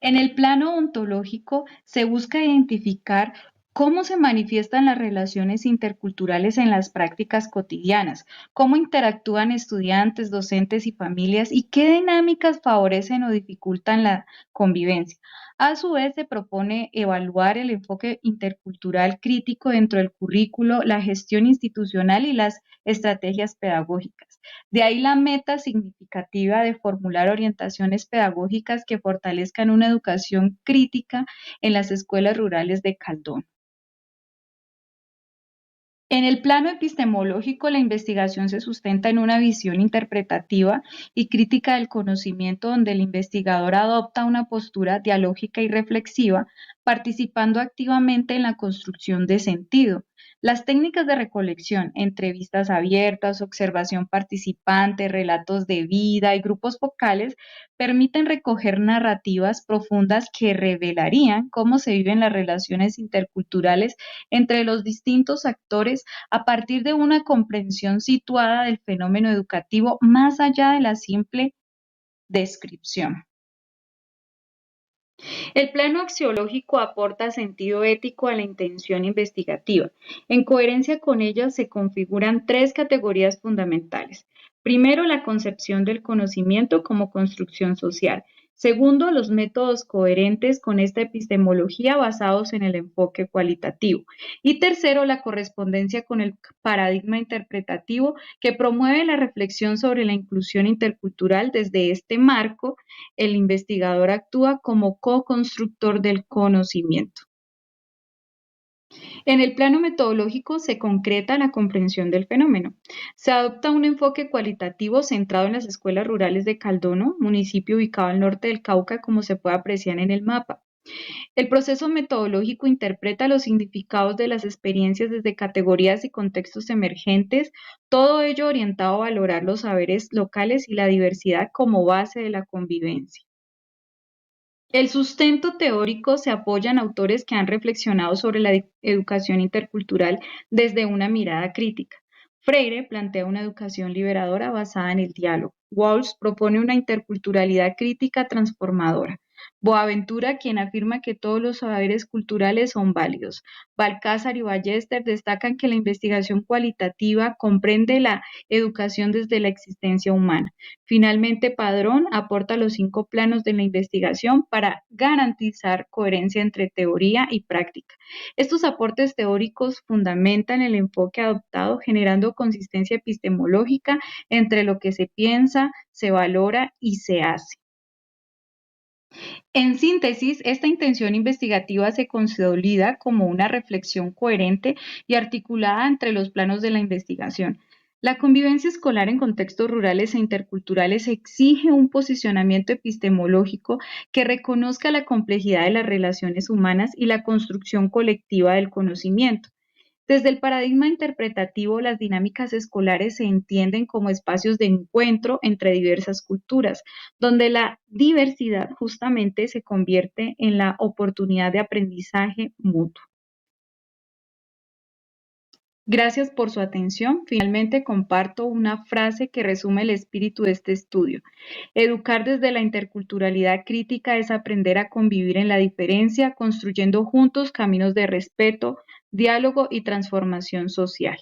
En el plano ontológico se busca identificar cómo se manifiestan las relaciones interculturales en las prácticas cotidianas, cómo interactúan estudiantes, docentes y familias y qué dinámicas favorecen o dificultan la convivencia. A su vez, se propone evaluar el enfoque intercultural crítico dentro del currículo, la gestión institucional y las estrategias pedagógicas. De ahí la meta significativa de formular orientaciones pedagógicas que fortalezcan una educación crítica en las escuelas rurales de Caldono. En el plano epistemológico, la investigación se sustenta en una visión interpretativa y crítica del conocimiento, donde el investigador adopta una postura dialógica y reflexiva, participando activamente en la construcción de sentido. Las técnicas de recolección, entrevistas abiertas, observación participante, relatos de vida y grupos focales permiten recoger narrativas profundas que revelarían cómo se viven las relaciones interculturales entre los distintos actores a partir de una comprensión situada del fenómeno educativo más allá de la simple descripción. El plano axiológico aporta sentido ético a la intención investigativa. En coherencia con ella se configuran tres categorías fundamentales. Primero, la concepción del conocimiento como construcción social. Segundo, los métodos coherentes con esta epistemología basados en el enfoque cualitativo. Y tercero, la correspondencia con el paradigma interpretativo que promueve la reflexión sobre la inclusión intercultural. Desde este marco, el investigador actúa como co-constructor del conocimiento. En el plano metodológico se concreta la comprensión del fenómeno. Se adopta un enfoque cualitativo centrado en las escuelas rurales de Caldono, municipio ubicado al norte del Cauca, como se puede apreciar en el mapa. El proceso metodológico interpreta los significados de las experiencias desde categorías y contextos emergentes, todo ello orientado a valorar los saberes locales y la diversidad como base de la convivencia. El sustento teórico se apoya en autores que han reflexionado sobre la educación intercultural desde una mirada crítica. Freire plantea una educación liberadora basada en el diálogo. Walsh propone una interculturalidad crítica transformadora. Boaventura, quien afirma que todos los saberes culturales son válidos. Balcázar y Ballester destacan que la investigación cualitativa comprende la educación desde la existencia humana. Finalmente, Padrón aporta los 5 planos de la investigación para garantizar coherencia entre teoría y práctica. Estos aportes teóricos fundamentan el enfoque adoptado, generando consistencia epistemológica entre lo que se piensa, se valora y se hace. En síntesis, esta intención investigativa se consolida como una reflexión coherente y articulada entre los planos de la investigación. La convivencia escolar en contextos rurales e interculturales exige un posicionamiento epistemológico que reconozca la complejidad de las relaciones humanas y la construcción colectiva del conocimiento. Desde el paradigma interpretativo, las dinámicas escolares se entienden como espacios de encuentro entre diversas culturas, donde la diversidad justamente se convierte en la oportunidad de aprendizaje mutuo. Gracias por su atención. Finalmente comparto una frase que resume el espíritu de este estudio. Educar desde la interculturalidad crítica es aprender a convivir en la diferencia, construyendo juntos caminos de respeto, diálogo y transformación social.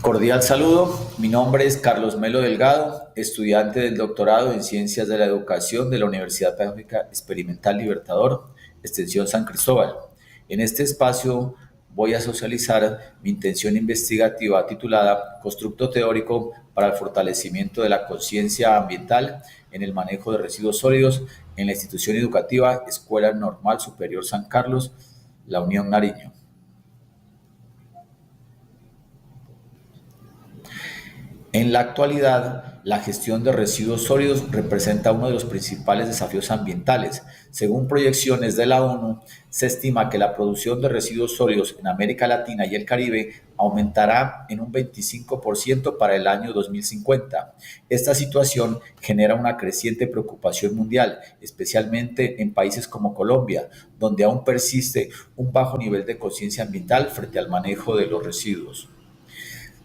Cordial saludo, mi nombre es Carlos Melo Delgado, estudiante del doctorado en Ciencias de la Educación de la Universidad Pedagógica Experimental Libertador, Extensión San Cristóbal. En este espacio voy a socializar mi intención investigativa titulada Constructo teórico para el fortalecimiento de la conciencia ambiental en el manejo de residuos sólidos en la institución educativa Escuela Normal Superior San Carlos, La Unión Nariño. En la actualidad, la gestión de residuos sólidos representa uno de los principales desafíos ambientales. Según proyecciones de la ONU, se estima que la producción de residuos sólidos en América Latina y el Caribe aumentará en un 25% para el año 2050. Esta situación genera una creciente preocupación mundial, especialmente en países como Colombia, donde aún persiste un bajo nivel de conciencia ambiental frente al manejo de los residuos.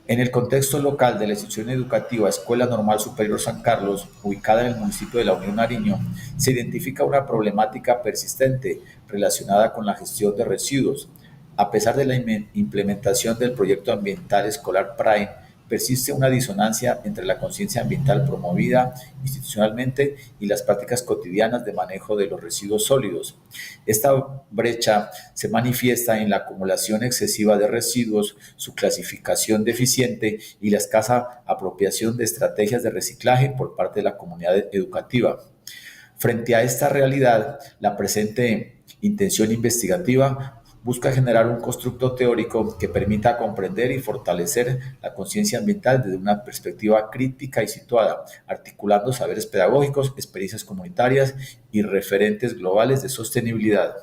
En el contexto local de la institución educativa Escuela Normal Superior San Carlos, ubicada en el municipio de La Unión Nariño, se identifica una problemática persistente relacionada con la gestión de residuos. A pesar de la implementación del proyecto ambiental escolar PRAE, persiste una disonancia entre la conciencia ambiental promovida institucionalmente y las prácticas cotidianas de manejo de los residuos sólidos. Esta brecha se manifiesta en la acumulación excesiva de residuos, su clasificación deficiente y la escasa apropiación de estrategias de reciclaje por parte de la comunidad educativa. Frente a esta realidad, la presente intención investigativa busca generar un constructo teórico que permita comprender y fortalecer la conciencia ambiental desde una perspectiva crítica y situada, articulando saberes pedagógicos, experiencias comunitarias y referentes globales de sostenibilidad.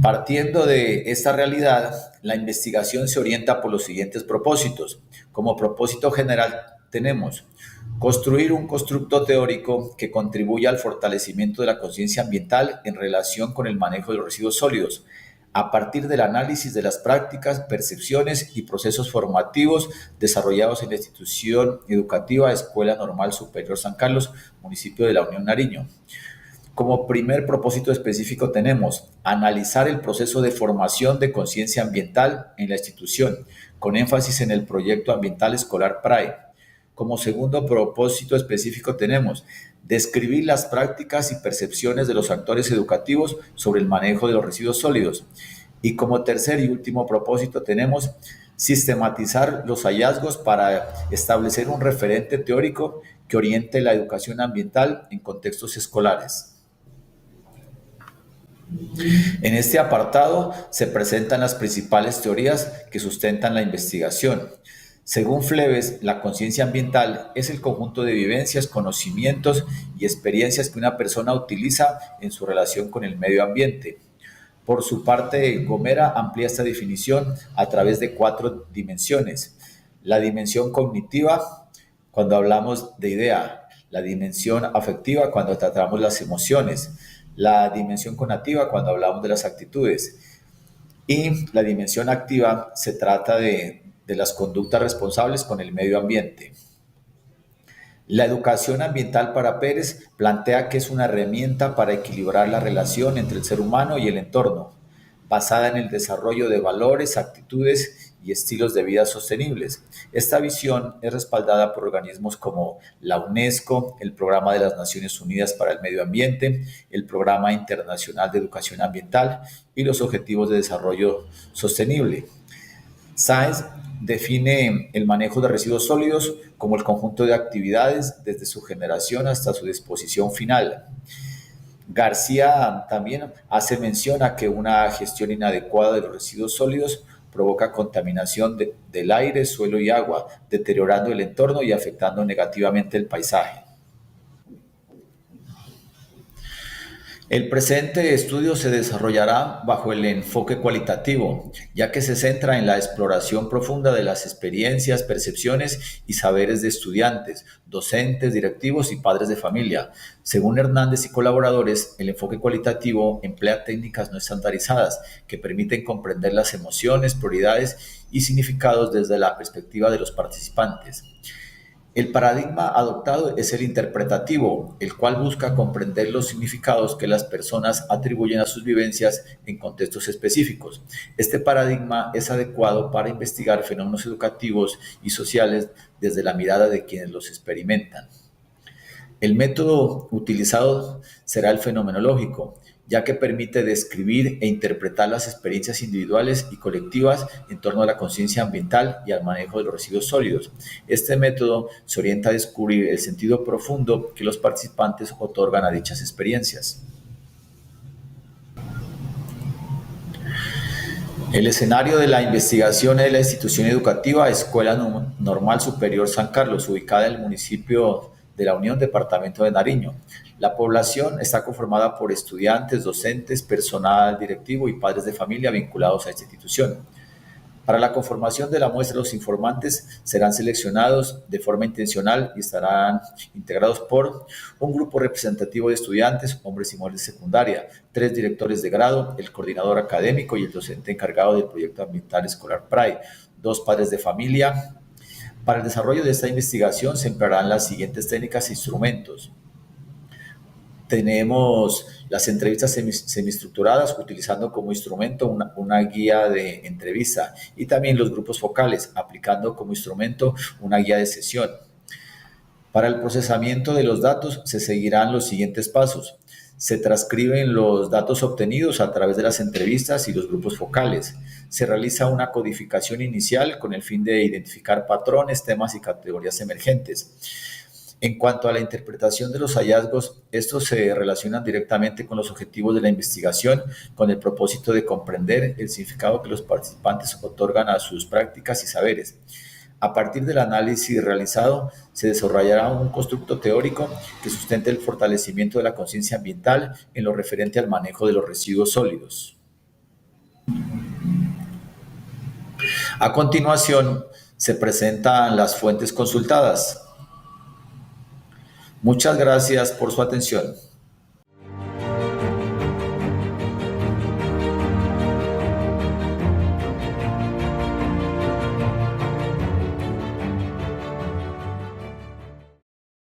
Partiendo de esta realidad, la investigación se orienta por los siguientes propósitos. Como propósito general tenemos construir un constructo teórico que contribuya al fortalecimiento de la conciencia ambiental en relación con el manejo de los residuos sólidos, a partir del análisis de las prácticas, percepciones y procesos formativos desarrollados en la institución educativa Escuela Normal Superior San Carlos, municipio de La Unión Nariño. Como primer propósito específico tenemos analizar el proceso de formación de conciencia ambiental en la institución, con énfasis en el proyecto ambiental escolar PRAE. Como segundo propósito específico tenemos describir las prácticas y percepciones de los actores educativos sobre el manejo de los residuos sólidos. Y como tercer y último propósito tenemos sistematizar los hallazgos para establecer un referente teórico que oriente la educación ambiental en contextos escolares. En este apartado se presentan las principales teorías que sustentan la investigación. Según Fleves, la conciencia ambiental es el conjunto de vivencias, conocimientos y experiencias que una persona utiliza en su relación con el medio ambiente. Por su parte, Gomera amplía esta definición a través de 4 dimensiones. La dimensión cognitiva, cuando hablamos de idea; la dimensión afectiva, cuando tratamos las emociones; la dimensión conativa, cuando hablamos de las actitudes; y la dimensión activa se trata de las conductas responsables con el medio ambiente. La educación ambiental para Pérez plantea que es una herramienta para equilibrar la relación entre el ser humano y el entorno, basada en el desarrollo de valores, actitudes y estilos de vida sostenibles. Esta visión es respaldada por organismos como la UNESCO, el Programa de las Naciones Unidas para el Medio Ambiente, el Programa Internacional de Educación Ambiental y los Objetivos de Desarrollo Sostenible. Sáenz define el manejo de residuos sólidos como el conjunto de actividades desde su generación hasta su disposición final. García también hace mención a que una gestión inadecuada de los residuos sólidos provoca contaminación del aire, suelo y agua, deteriorando el entorno y afectando negativamente el paisaje. El presente estudio se desarrollará bajo el enfoque cualitativo, ya que se centra en la exploración profunda de las experiencias, percepciones y saberes de estudiantes, docentes, directivos y padres de familia. Según Hernández y colaboradores, el enfoque cualitativo emplea técnicas no estandarizadas que permiten comprender las emociones, prioridades y significados desde la perspectiva de los participantes. El paradigma adoptado es el interpretativo, el cual busca comprender los significados que las personas atribuyen a sus vivencias en contextos específicos. Este paradigma es adecuado para investigar fenómenos educativos y sociales desde la mirada de quienes los experimentan. El método utilizado será el fenomenológico, ya que permite describir e interpretar las experiencias individuales y colectivas en torno a la conciencia ambiental y al manejo de los residuos sólidos. Este método se orienta a descubrir el sentido profundo que los participantes otorgan a dichas experiencias. El escenario de la investigación es la institución educativa Escuela Normal Superior San Carlos, ubicada en el municipio de La Unión, departamento de Nariño. La población está conformada por estudiantes, docentes, personal directivo y padres de familia vinculados a esta institución. Para la conformación de la muestra, los informantes serán seleccionados de forma intencional y estarán integrados por un grupo representativo de estudiantes, hombres y mujeres de secundaria, 3 directores de grado, el coordinador académico y el docente encargado del proyecto ambiental escolar PRAE, 2 padres de familia. Para el desarrollo de esta investigación se emplearán las siguientes técnicas e instrumentos. Tenemos las entrevistas semiestructuradas utilizando como instrumento una guía de entrevista y también los grupos focales aplicando como instrumento una guía de sesión. Para el procesamiento de los datos se seguirán los siguientes pasos. Se transcriben los datos obtenidos a través de las entrevistas y los grupos focales. Se realiza una codificación inicial con el fin de identificar patrones, temas y categorías emergentes. En cuanto a la interpretación de los hallazgos, estos se relacionan directamente con los objetivos de la investigación, con el propósito de comprender el significado que los participantes otorgan a sus prácticas y saberes. A partir del análisis realizado, se desarrollará un constructo teórico que sustente el fortalecimiento de la conciencia ambiental en lo referente al manejo de los residuos sólidos. A continuación, se presentan las fuentes consultadas. Muchas gracias por su atención.